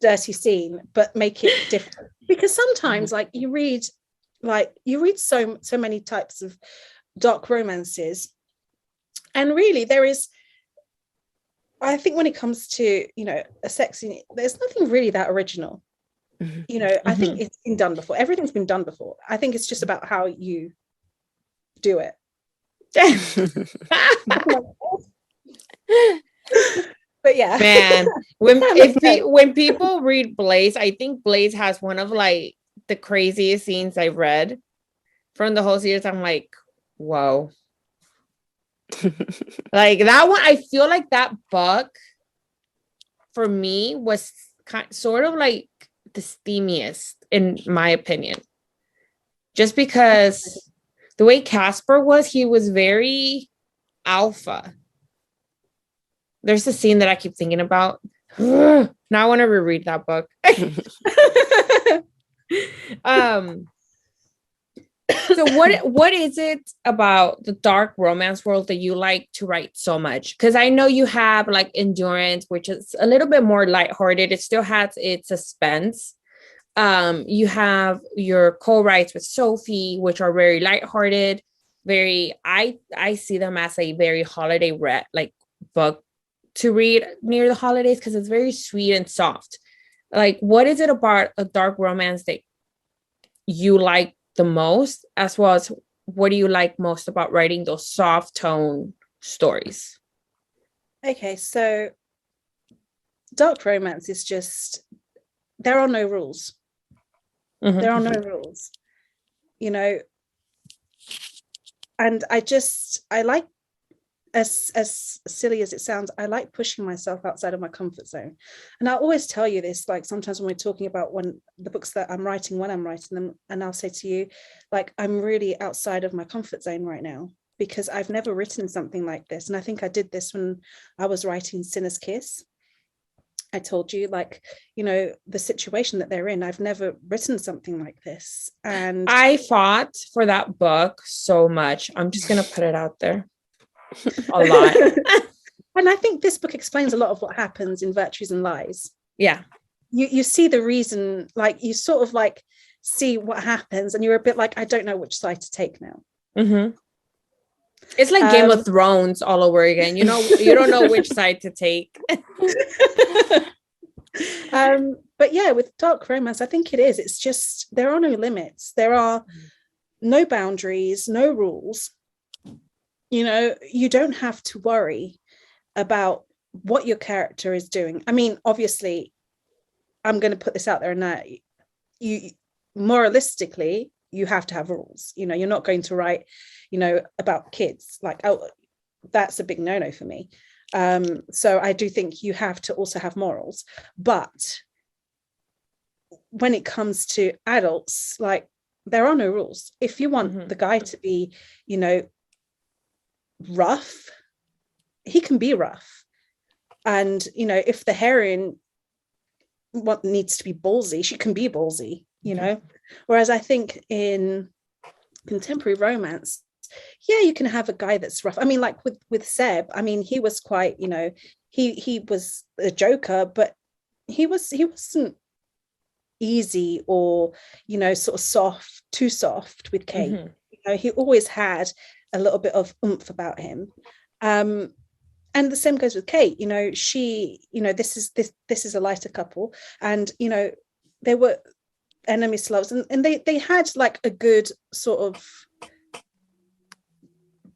dirty scene but make it different? Because sometimes like you read like you read so many types of dark romances, and really there is, I think when it comes to, you know, a sexy, there's nothing really that original. You know, I think it's been done before. Everything's been done before. I think it's just about how you do it. But yeah, man, when people read Blaze, I think Blaze has one of like the craziest scenes I've read from the whole series. I'm like, whoa. Like that one, I feel like that book for me was sort of like the steamiest in my opinion, just because the way Casper was, he was very alpha. There's a scene that I keep thinking about. Now I want to reread that book. So what is it about the dark romance world that you like to write so much? Because I know you have like Endurance, which is a little bit more lighthearted. It still has its suspense. You have your co-writes with Sophie, which are very lighthearted. Very, I see them as a very holiday like book to read near the holidays because it's very sweet and soft. Like, what is it about a dark romance that you like the most, as well as what do you like most about writing those soft tone stories? Okay, so dark romance is just, there are no rules. There are no rules, you know. And I like, as silly as it sounds, I like pushing myself outside of my comfort zone. And I always tell you this, like sometimes when we're talking about when the books that I'm writing, when I'm writing them, and I'll say to you, like, I'm really outside of my comfort zone right now because I've never written something like this. And I think I did this when I was writing Sinner's Kiss. I told you, like, you know, the situation that they're in, I've never written something like this. And I fought for that book so much. I'm just going to put it out there. A lot. And I think this book explains a lot of what happens in Virtues and Lies. Yeah. You see the reason, like you sort of like see what happens and you're a bit like, I don't know which side to take now. It's like Game of Thrones all over again. You know, you don't know which side to take. But yeah, with dark romance, I think it is. It's just, there are no limits. There are no boundaries, no rules. You know, you don't have to worry about what your character is doing. I mean, obviously, I'm going to put this out there now. You moralistically, you have to have rules. You know, you're not going to write, you know, about kids. Like, oh, that's a big no-no for me. So I do think you have to also have morals. But when it comes to adults, like, there are no rules. If you want the guy to be, you know, rough, he can be rough. And, you know, if the heroine needs to be ballsy, she can be ballsy, you know. Whereas I think in contemporary romance, yeah, you can have a guy that's rough. I mean, like with Seb, I mean, he was quite, you know, he was a joker, but he wasn't easy or, you know, sort of too soft with Kate. You know, he always had a little bit of oomph about him. And the same goes with Kate. You know, she, you know, this is a lighter couple, and, you know, they were enemies to lovers, and they had like a good sort of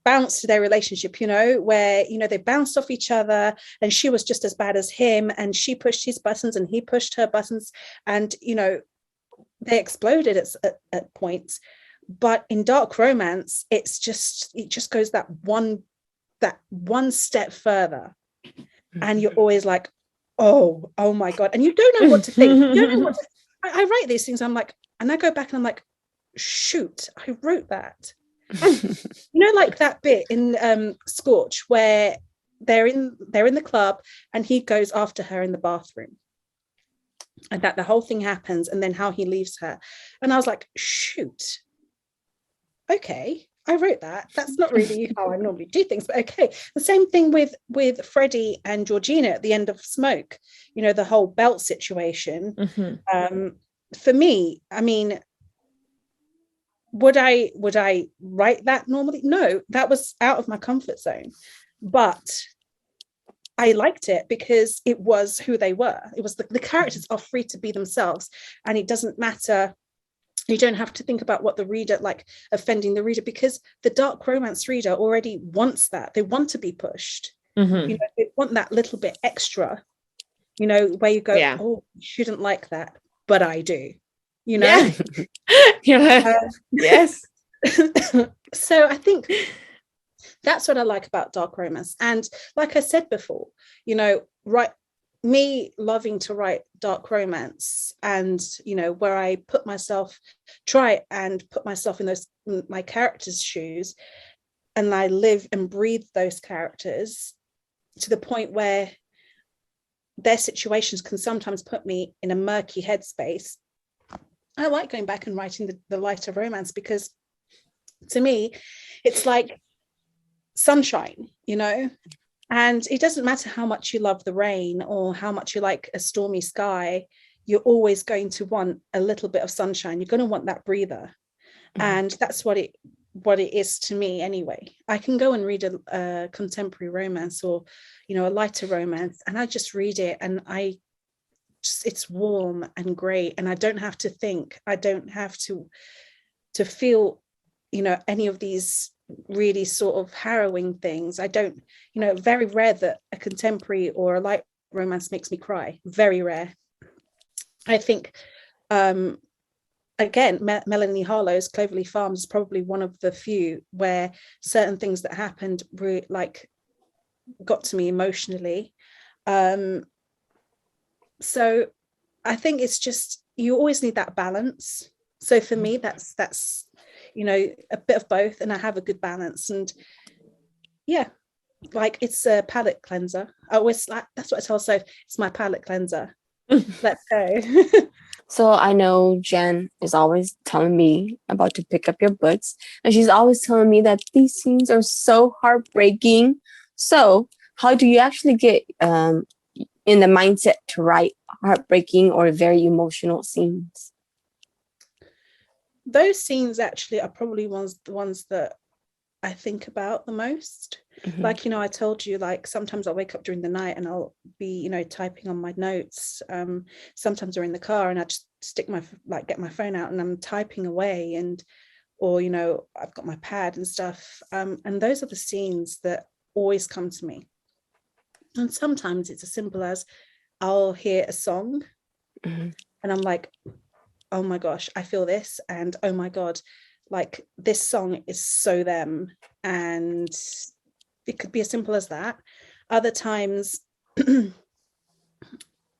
bounce to their relationship, you know, where, you know, they bounced off each other, and she was just as bad as him, and she pushed his buttons and he pushed her buttons, and, you know, they exploded at points. But in dark romance, it just goes that one step further, and you're always like, oh my god, and you don't know what to think. You don't know what to, I write these things, I'm like, and I go back and I'm like, shoot, I wrote that. You know, like that bit in Scorch where they're in the club and he goes after her in the bathroom, and that the whole thing happens, and then how he leaves her, and I was like, shoot, okay, I wrote that. That's not really how I normally do things, but okay. The same thing with Freddie and Georgina at the end of Smoke, you know, the whole belt situation. For me, I mean, would I write that normally? No, that was out of my comfort zone, but I liked it because it was who they were. It was the characters are free to be themselves, and it doesn't matter. You don't have to think about what the reader, like offending the reader, because the dark romance reader already wants that. They want to be pushed. Mm-hmm. They want that little bit extra, where you go, oh, you shouldn't like that, but I do, Yeah. Yes. So I think that's what I like about dark romance. And like I said before, me loving to write dark romance, and where I try and put myself in my characters' shoes, and I live and breathe those characters to the point where their situations can sometimes put me in a murky headspace. I like going back and writing the lighter romance, because to me it's like sunshine, and it doesn't matter how much you love the rain or how much you like a stormy sky, you're always going to want a little bit of sunshine. You're going to want that breather. Mm-hmm. And that's what it is to me anyway. I can go and read a contemporary romance or a lighter romance, and I just read it, and it's warm and great, and I don't have to think. I don't have to feel any of these really sort of harrowing things. I don't, very rare that a contemporary or a light romance makes me cry. Very rare. I think again, Melanie Harlow's Cloverley Farms is probably one of the few where certain things that happened really got to me emotionally. So I think it's just, you always need that balance. So for me, that's a bit of both, and I have a good balance. And it's a palate cleanser. I always that's what I tell Soph, it's my palate cleanser. Let's go. So I know Jen is always telling me about to pick up your books, and she's always telling me that these scenes are so heartbreaking. So how do you actually get in the mindset to write heartbreaking or very emotional scenes? Those scenes actually are probably the ones that I think about the most. Mm-hmm. Like, I told you, like, sometimes I'll wake up during the night and I'll be, typing on my notes. Sometimes we're in the car and I just get my phone out and I'm typing away, or I've got my pad and stuff. And those are the scenes that always come to me. And sometimes it's as simple as I'll hear a song, mm-hmm. and I'm like, oh my gosh, I feel this, and oh my God, like this song is so them. And it could be as simple as that. Other times,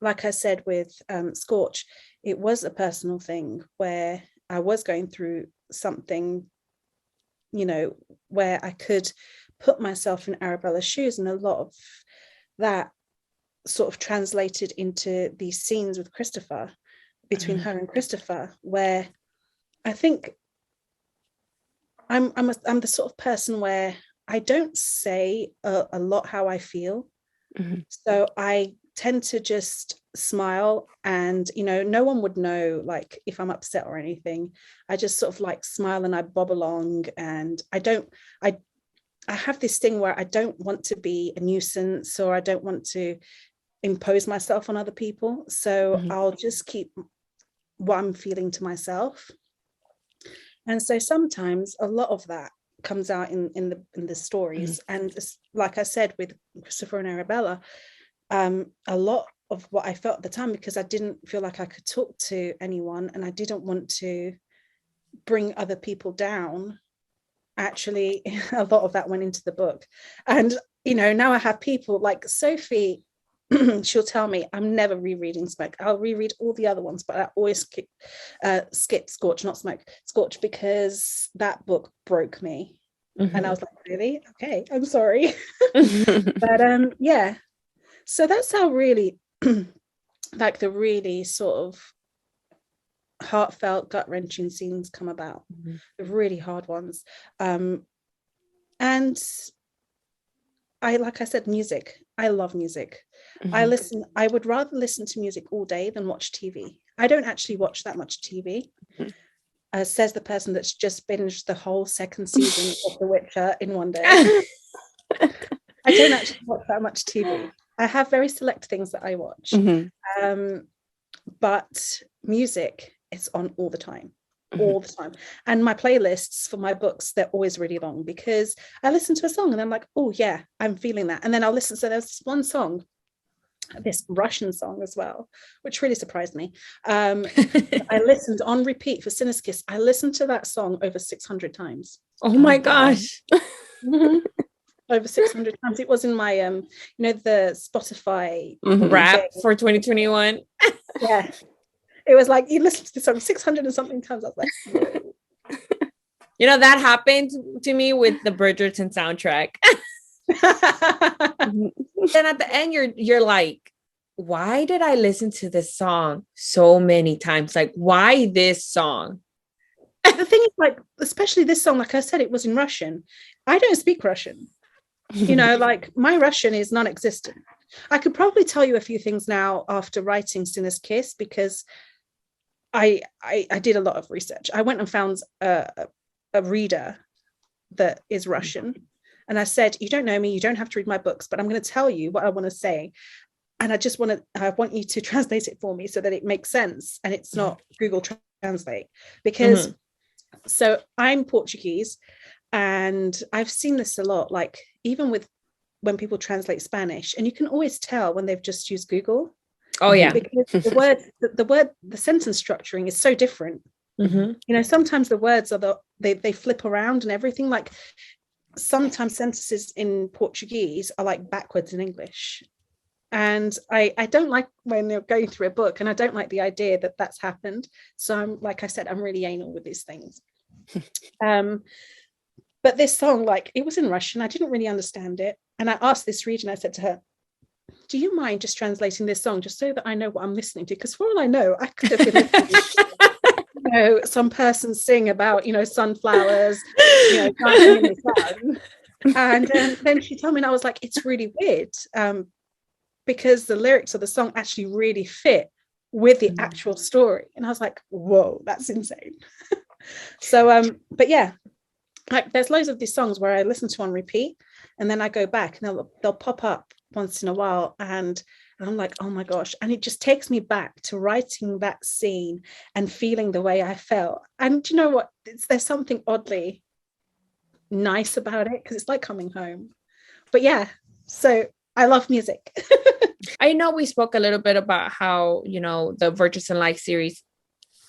like I said with Scorch, it was a personal thing where I was going through something, where I could put myself in Arabella's shoes, and a lot of that sort of translated into these scenes with Christopher, between her and Christopher, where I think I'm the sort of person where I don't say a lot how I feel. Mm-hmm. So I tend to just smile, and no one would know like if I'm upset or anything. I just sort of like smile and I bob along, and I have this thing where I don't want to be a nuisance, or I don't want to impose myself on other people. So mm-hmm. I'll just keep what I'm feeling to myself. And so sometimes a lot of that comes out in the stories. Mm-hmm. And like I said with Christopher and Arabella, a lot of what I felt at the time, because I didn't feel like I could talk to anyone and I didn't want to bring other people down, actually a lot of that went into the book. And now I have people like Sophie. She'll tell me I'm never rereading Smoke. I'll reread all the other ones, but I always skip Scorch, not Smoke, Scorch, because that book broke me. Mm-hmm. And I was like, really? Okay, I'm sorry. But so that's how really like the really sort of heartfelt, gut-wrenching scenes come about. Mm-hmm. The really hard ones. And like I said, music. I love music. Mm-hmm. I would rather listen to music all day than watch TV. I don't actually watch that much TV. Mm-hmm. says the person that's just binged the whole second season of The Witcher in one day. I don't actually watch that much TV. I have very select things that I watch. But music is on all the time. All the time. And my playlists for my books, they're always really long, because I listen to a song and I'm like, oh yeah, I'm feeling that. And then I'll listen. So there's this one song, this Russian song as well, which really surprised me. I listened on repeat for Sinner's Kiss. I listened to that song over 600 times. Oh my gosh. Over 600 times. It was in my the Spotify rap for 2021. Yeah. It was like, you listen to the song 600 and something times. I was like, you know, that happened to me with the Bridgerton soundtrack. Then at the end, you're like, why did I listen to this song so many times? Like, why this song? The thing is, like, especially this song, like I said, it was in Russian. I don't speak Russian. You know, like, my Russian is non-existent. I could probably tell you a few things now after writing Sinner's Kiss, because I did a lot of research. I went and found a reader that is Russian. And I said, you don't know me, you don't have to read my books, but I'm going to tell you what I want to say. And I want you to translate it for me so that it makes sense. And it's not Google Translate, because so I'm Portuguese, and I've seen this a lot, like even with when people translate Spanish, and you can always tell when they've just used Google. Oh yeah. Because the sentence structuring is so different. You know, sometimes the words are they flip around and everything. Like, sometimes sentences in Portuguese are like backwards in English. And I don't like when they're going through a book, and I don't like the idea that that's happened. So I'm, like I said, I'm really anal with these things. But this song, like, it was in Russian. I didn't really understand it. And I asked this reader, and I said to her, do you mind just translating this song just so that I know what I'm listening to? Because for all I know, I could have been listening to, some person sing about, sunflowers, dancing in the sun. And then she told me, and I was like, it's really weird, because the lyrics of the song actually really fit with the actual story. And I was like, whoa, that's insane. So, but yeah, like, there's loads of these songs where I listen to on repeat, and then I go back and they'll pop up once in a while, and I'm like, oh my gosh. And it just takes me back to writing that scene and feeling the way I felt. And you know what? There's something oddly nice about it, because it's like coming home. But yeah, so I love music. I know we spoke a little bit about how, the Virtuous and Like series,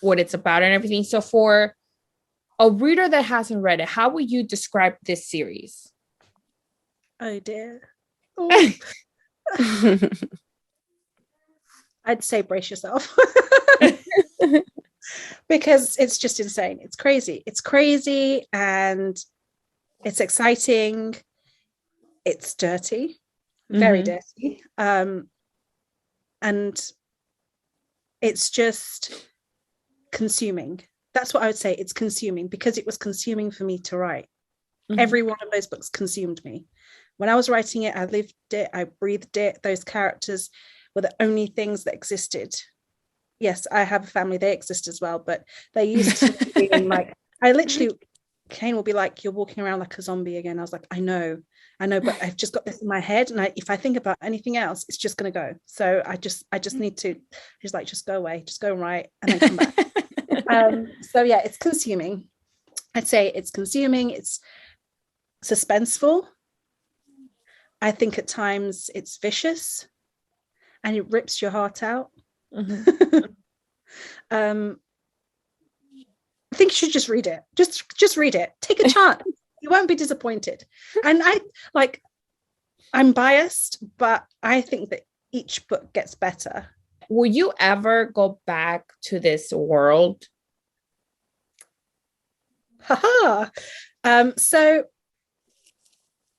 what it's about and everything. So for a reader that hasn't read it, how would you describe this series? Oh dear. Oh. I'd say brace yourself. Because it's just insane. It's crazy and it's exciting. It's dirty, very dirty. And it's just consuming. That's what I would say. It's consuming, because it was consuming for me to write. Every one of those books consumed me. When I was writing it, I lived it, I breathed it. Those characters were the only things that existed. Yes, I have a family, they exist as well, but they used to be like, Kane will be like, you're walking around like a zombie again. I was like, I know, but I've just got this in my head, and if I think about anything else, it's just going to go. So I just need to, he's like, just go away, just go and write, and then come back. So yeah, it's consuming. I'd say it's consuming. It's suspenseful. I think at times it's vicious, and it rips your heart out. I think you should just read it. Just read it. Take a chance. You won't be disappointed. And I'm biased, but I think that each book gets better. Will you ever go back to this world? Haha. So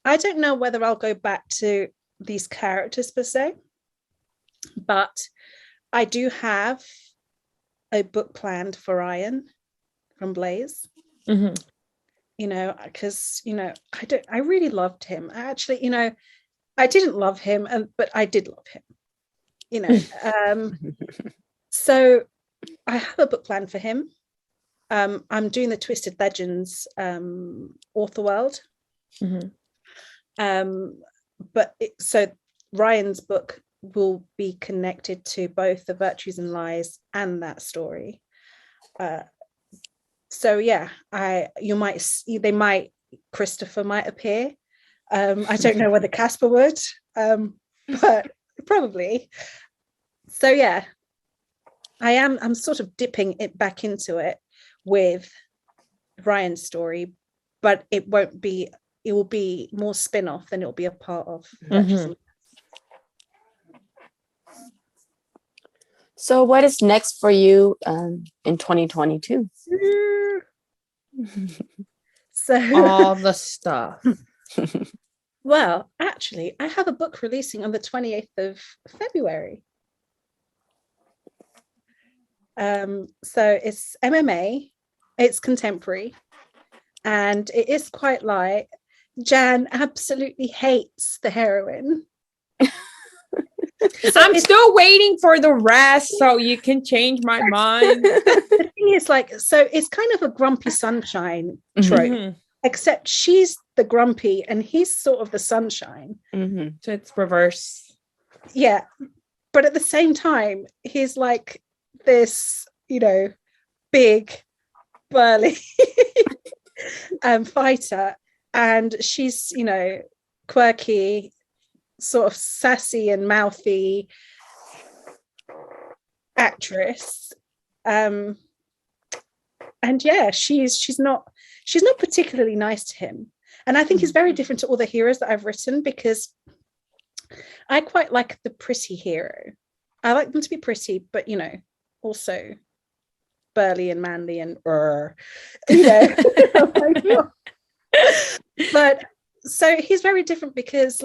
I don't know whether I'll go back to these characters per se, but I do have a book planned for Ryan from Blaze. Because I really loved him. I didn't love him, but I did love him. So I have a book plan for him. I'm doing the Twisted Legends author world. But so Ryan's book will be connected to both the Virtues and Lies and that story. So yeah, Christopher might appear. I don't know whether Casper would, but probably. So yeah, I'm sort of dipping it back into it with Ryan's story, but it will be more spin-off than it will be a part of. So what is next for you in 2022? So all the stuff. Well, actually, I have a book releasing on the 28th of February. So it's MMA, it's contemporary, and it is quite light. Jan absolutely hates the heroine. So I'm still waiting for the rest so you can change my mind. The thing is, so it's kind of a grumpy sunshine trope, except she's the grumpy and he's sort of the sunshine. So it's reverse. Yeah. But at the same time, he's like this, big, burly fighter. And she's, quirky, sort of sassy and mouthy actress. And yeah, she's not particularly nice to him. And I think he's very different to all the heroes that I've written, because I quite like the pretty hero. I like them to be pretty, but also burly and manly and But so he's very different because,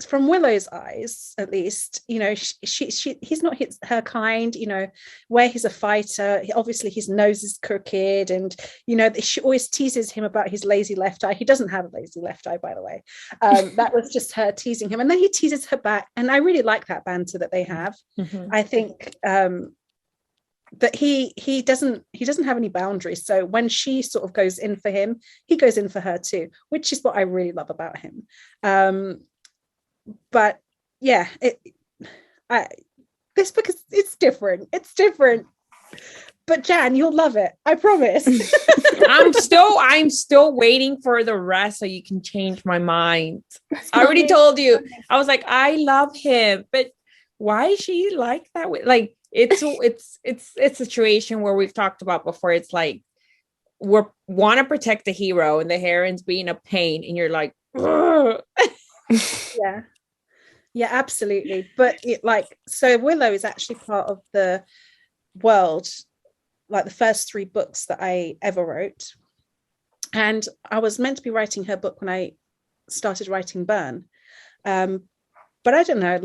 from Willow's eyes, at least, he's not her kind. Where he's a fighter, obviously his nose is crooked, and she always teases him about his lazy left eye. He doesn't have a lazy left eye, by the way. That was just her teasing him, and then he teases her back, and I really like that banter that they have. I think that he doesn't have any boundaries, so when she sort of goes in for him, he goes in for her too, which is what I really love about him. But yeah, this book it's different. But Jan, you'll love it, I promise. I'm still waiting for the rest so you can change my mind. I already told you. I was like, I love him, but why is she like that way? Like, it's a situation where we've talked about before. It's like we want to protect the hero and the heroine's being a pain, and you're like, yeah, absolutely. But so Willow is actually part of the world, like the first 3 books that I ever wrote, and I was meant to be writing her book when I started writing Burn, but I don't know,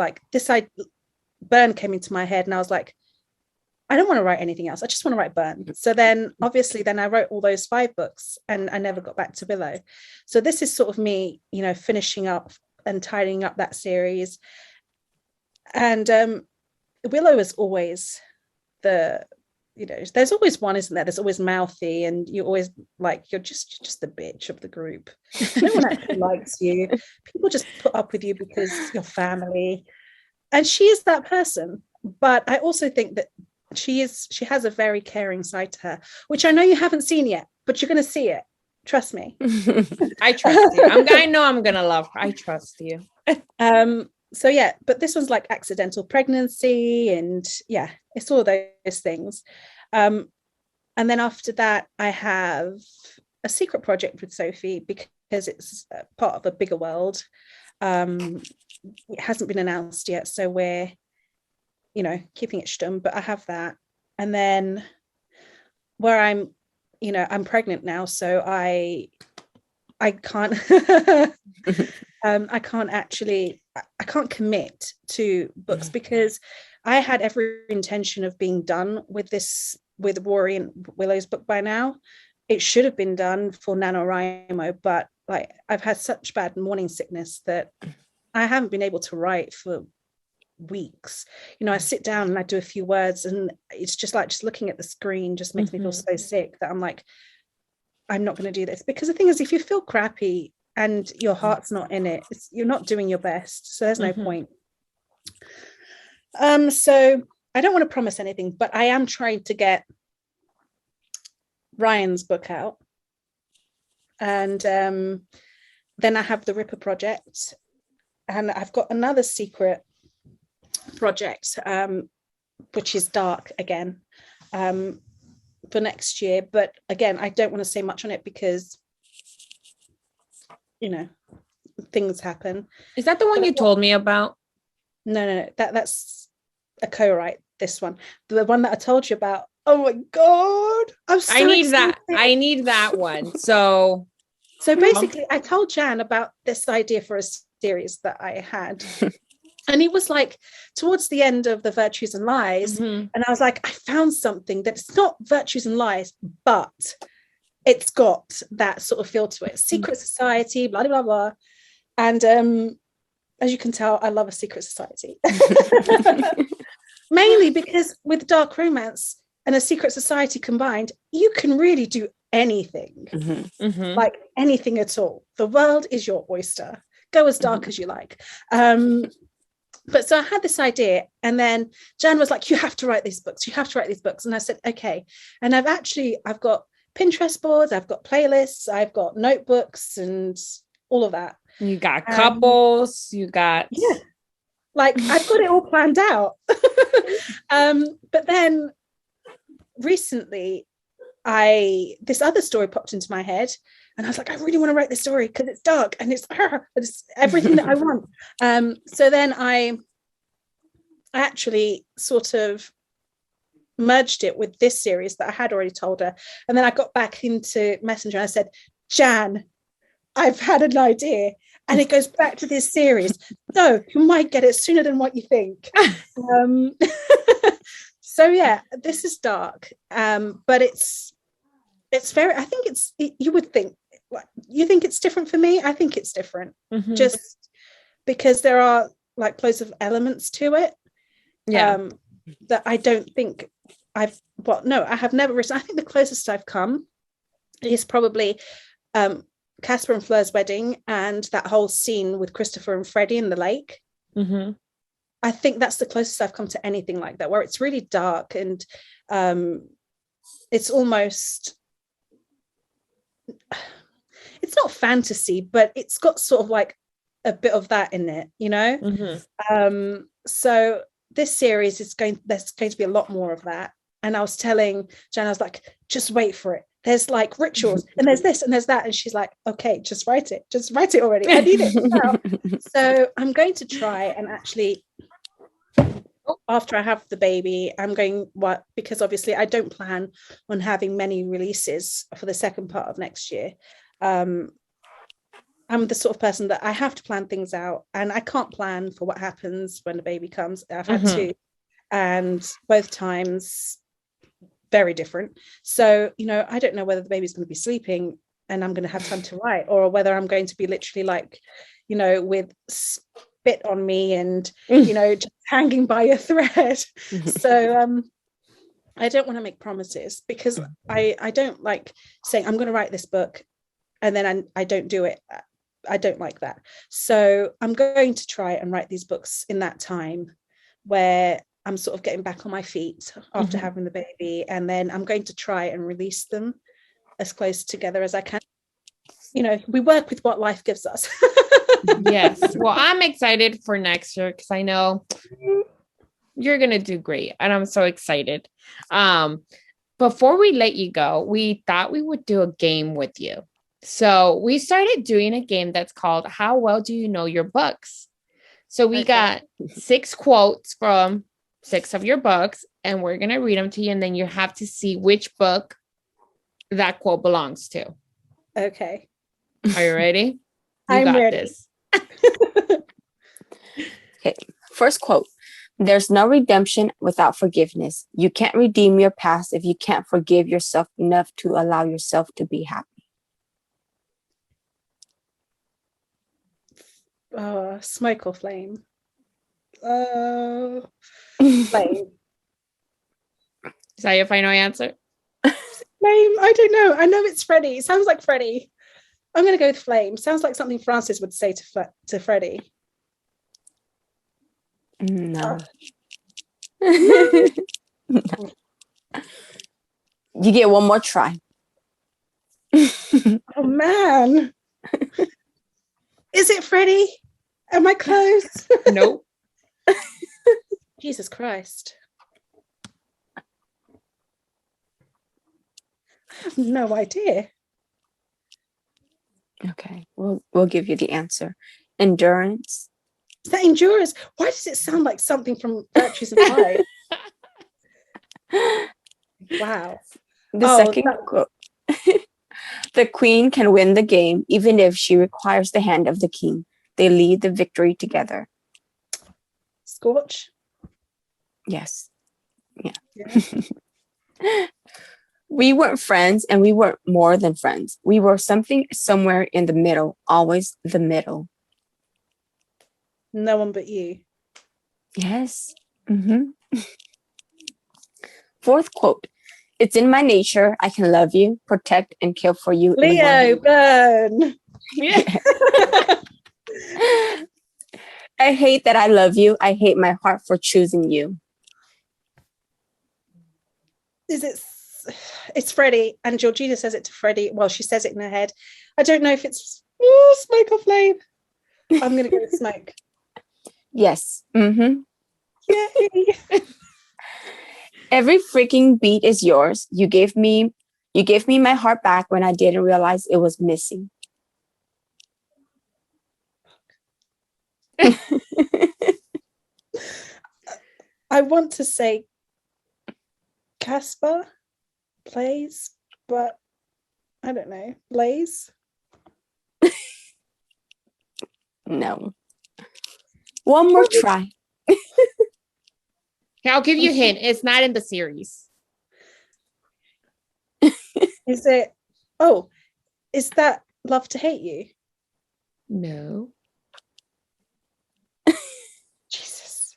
Burn came into my head, and I was like, I don't want to write anything else. I just want to write Burn. So then obviously I wrote all those 5 books, and I never got back to Willow. So this is sort of me, finishing up and tidying up that series. And Willow is always there's always one, isn't there? There's always mouthy, and you're always you're just the bitch of the group. No one actually likes you. People just put up with you because you're family. And she is that person. But I also think that she has a very caring side to her, which I know you haven't seen yet, but you're going to see it. Trust me. I trust you. I know I'm going to love her. I trust you. So yeah, but this one's like accidental pregnancy, and yeah, it's all those things. And then after that, I have a secret project with Sophie, because it's part of a bigger world. It hasn't been announced yet, so we're keeping it stum, but I have that. And then where I'm pregnant now, so I can't I can't commit to books, because I had every intention of being done with Rory and Willow's book by now. It should have been done for NaNoWriMo, but I've had such bad morning sickness that I haven't been able to write for weeks. You know, I sit down and I do a few words, and it's just like, just looking at the screen just makes me feel so sick that I'm like, I'm not going to do this. Because the thing is, if you feel crappy and your heart's not in it, you're not doing your best. So there's no point. So I don't want to promise anything, but I am trying to get Ryan's book out. And then I have the Ripper project, and I've got another secret project, which is dark again, for next year. But again, I don't want to say much on it because, you know, things happen. Is that the one you told me about? No, that's a co-write. This one, the one that I told you about. Oh my god, I need that. I need that one. So basically, I told Jan about this idea for a series that I had. And it was like towards the end of the Virtues and Lies. And I was like, I found something that's not Virtues and Lies, but it's got that sort of feel to it. Secret society, blah, blah, blah. And as you can tell, I love a secret society. Mainly because with dark romance and a secret society combined, you can really do anything. Like anything at all. The world is your oyster. Go as dark as you like. But so I had this idea, and then Jan was like, you have to write these books. You have to write these books. And I said, okay. And I've got Pinterest boards, I've got playlists, I've got notebooks and all of that. You got couples, you got... Yeah. Like, I've got it all planned out. But then recently, this other story popped into my head, and I was like, I really want to write this story because it's dark and it's everything that I want. So then I actually sort of merged it with this series that I had already told her. And then I got back into Messenger and I said, Jan, I've had an idea. And it goes back to this series. So you might get it sooner than what you think. So yeah, this is dark. But it's very, I think you would think, you think it's different for me? I think it's different. Just because there are like loads of elements to it. Yeah. That I don't think I have never written. I think the closest I've come is probably Casper and Fleur's wedding and that whole scene with Christopher and Freddie in the lake. I think that's the closest I've come to anything like that, where it's really dark and it's almost, it's not fantasy, but it's got sort of like a bit of that in it, you know. So this series there's going to be a lot more of that. And I was telling Jan, I was like, just wait for it. There's like rituals and there's this and there's that. And she's like, okay, just write it already. I need it now. So I'm going to try and actually, after I have the baby, because obviously I don't plan on having many releases for the second part of next year. I'm the sort of person that I have to plan things out, and I can't plan for what happens when the baby comes. I've had two, and both times very different. So, you know, I don't know whether the baby's going to be sleeping and I'm going to have time to write, or whether I'm going to be literally like, you know, with spit on me and, you know, just hanging by a thread. So I don't want to make promises, because I don't like saying I'm going to write this book and then I don't do it. I don't like that. So I'm going to try and write these books in that time where I'm sort of getting back on my feet after having the baby, and then I'm going to try and release them as close together as I can. You know, we work with what life gives us. Yes. Well, I'm excited for next year because I know you're going to do great, and I'm so excited. Before we let you go, we thought we would do a game with you. So we started doing a game that's called How Well Do You Know Your Books? So we got 6 quotes from 6 of your books, and we're going to read them to you, and then you have to see which book that quote belongs to. Okay. Are you ready? I'm ready. This. Okay. First quote. There's no redemption without forgiveness. You can't redeem your past if you can't forgive yourself enough to allow yourself to be happy. Smoke or flame? Flame. Is that your final answer? Flame. I don't know. I know it's Freddie. It sounds like Freddie. I'm going to go with Flame. Sounds like something Francis would say to Freddie. No. No. You get one more try. Oh man. Is it Freddie? Am I close? Nope. Jesus Christ. I have no idea. Okay, we'll give you the answer. Endurance. Is that endurance? Why does it sound like something from Virtues of Life? Wow. The second quote. The queen can win the game even if she requires the hand of the king. They lead the victory together. Scorch. Yes. Yeah. We weren't friends and we weren't more than friends. We were something somewhere in the middle, always the middle. No one but you. Yes. Fourth quote. It's in my nature. I can love you, protect, and kill for you. Leo, burn. Yeah. I hate that I love you. I hate my heart for choosing you. It's Freddie, and Georgina says it to Freddie. Well, she says it in her head. I don't know if it's smoke or flame. I'm going to go with smoke. Yes. Yay. Every freaking beat is yours. You gave me my heart back when I didn't realize it was missing. I want to say Casper plays, but I don't know. Blaze? No. One more try. I'll give you a hint. It's not in the series. Is it? Oh, is that Love to Hate You? No. Jesus.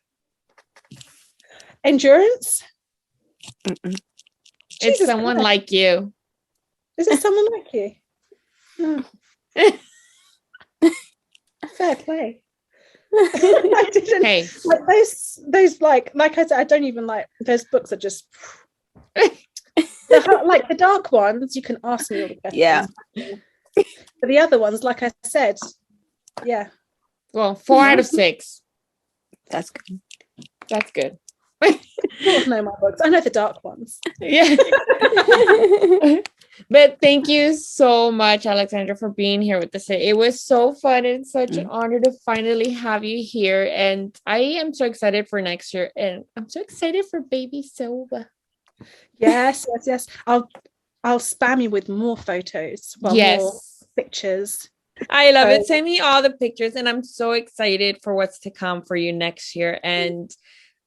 Endurance? Mm-mm. It's someone Christ. like you. Is it someone like you? Oh. Fair play. I didn't. Hey. Like those like I said, I don't even like those books are just like the dark ones. You can ask me all the questions. Yeah. But the other ones, like I said, yeah. Well, 4 out of 6. That's good. That's good. I sort of know my books. I know the dark ones. Yeah. But thank you so much, Alexandra, for being here with us today. It was so fun and such an honor to finally have you here. And I am so excited for next year. And I'm so excited for baby Silva. Yes. I'll spam you with more photos. Well, more pictures. I love it. Send me all the pictures. And I'm so excited for what's to come for you next year. And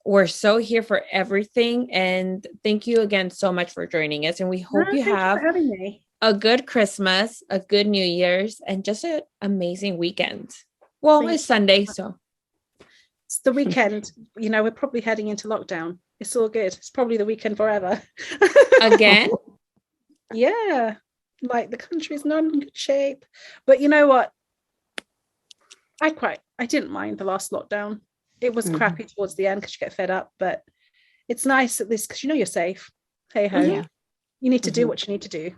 we're so here for everything. And thank you again so much for joining us. And we hope you have a good Christmas, a good New Year's, and just an amazing weekend. Well, it's Sunday, so. It's the weekend. You know, we're probably heading into lockdown. It's all good. It's probably the weekend forever. Again? Yeah. Like the country's not in good shape. But you know what? I didn't mind the last lockdown. It was crappy towards the end because you get fed up, but it's nice at least because you know you're safe. Hey ho. Yeah. You need to do what you need to do.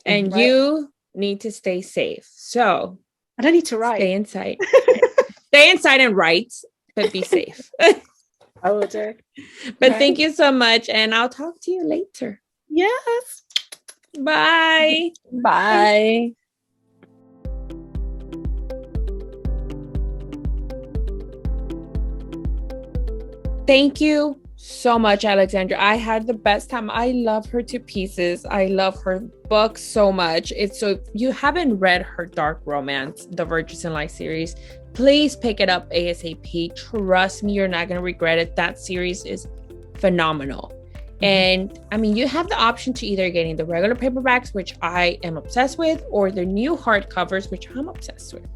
And you need to stay safe. So I don't need to write. Stay inside. Stay inside and write, but be safe. I will do. But thank you so much. And I'll talk to you later. Yes. Bye. Bye. Thank you so much, Alexandra. I had the best time. I love her to pieces. I love her book so much. So if you haven't read her dark romance, the Virtues in Life series, please pick it up ASAP. Trust me, you're not going to regret it. That series is phenomenal. And I mean, you have the option to either getting the regular paperbacks, which I am obsessed with, or the new hardcovers, which I'm obsessed with.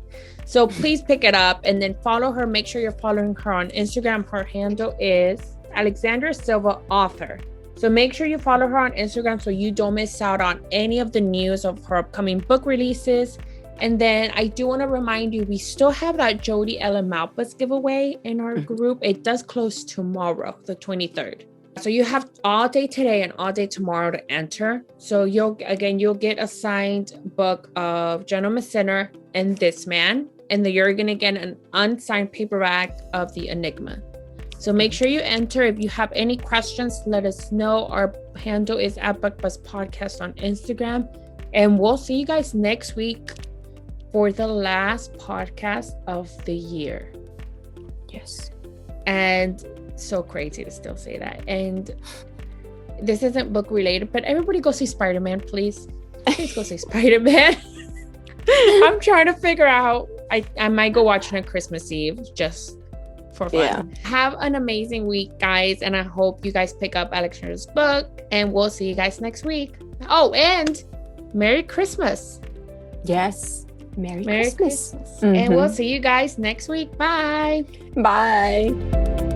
So please pick it up and then follow her. Make sure you're following her on Instagram. Her handle is Alexandra Silva Author. So make sure you follow her on Instagram so you don't miss out on any of the news of her upcoming book releases. And then I do want to remind you, we still have that Jody Ellen Malpas giveaway in our group. It does close tomorrow, the 23rd. So you have all day today and all day tomorrow to enter. So you'll get a signed book of Gentleman Sinner and This Man. And then you're going to get an unsigned paperback of The Enigma. So make sure you enter. If you have any questions, let us know. Our handle is @BookBuzzPodcast on Instagram. And we'll see you guys next week for the last podcast of the year. Yes. And so crazy to still say that. And this isn't book related, but everybody go see Spider-Man, please. Please go see Spider-Man. I'm trying to figure out. I might go watch it on Christmas Eve just for fun. Yeah. Have an amazing week, guys. And I hope you guys pick up Alexandra's book. And we'll see you guys next week. Oh, and Merry Christmas. Yes. Merry Christmas. And we'll see you guys next week. Bye. Bye.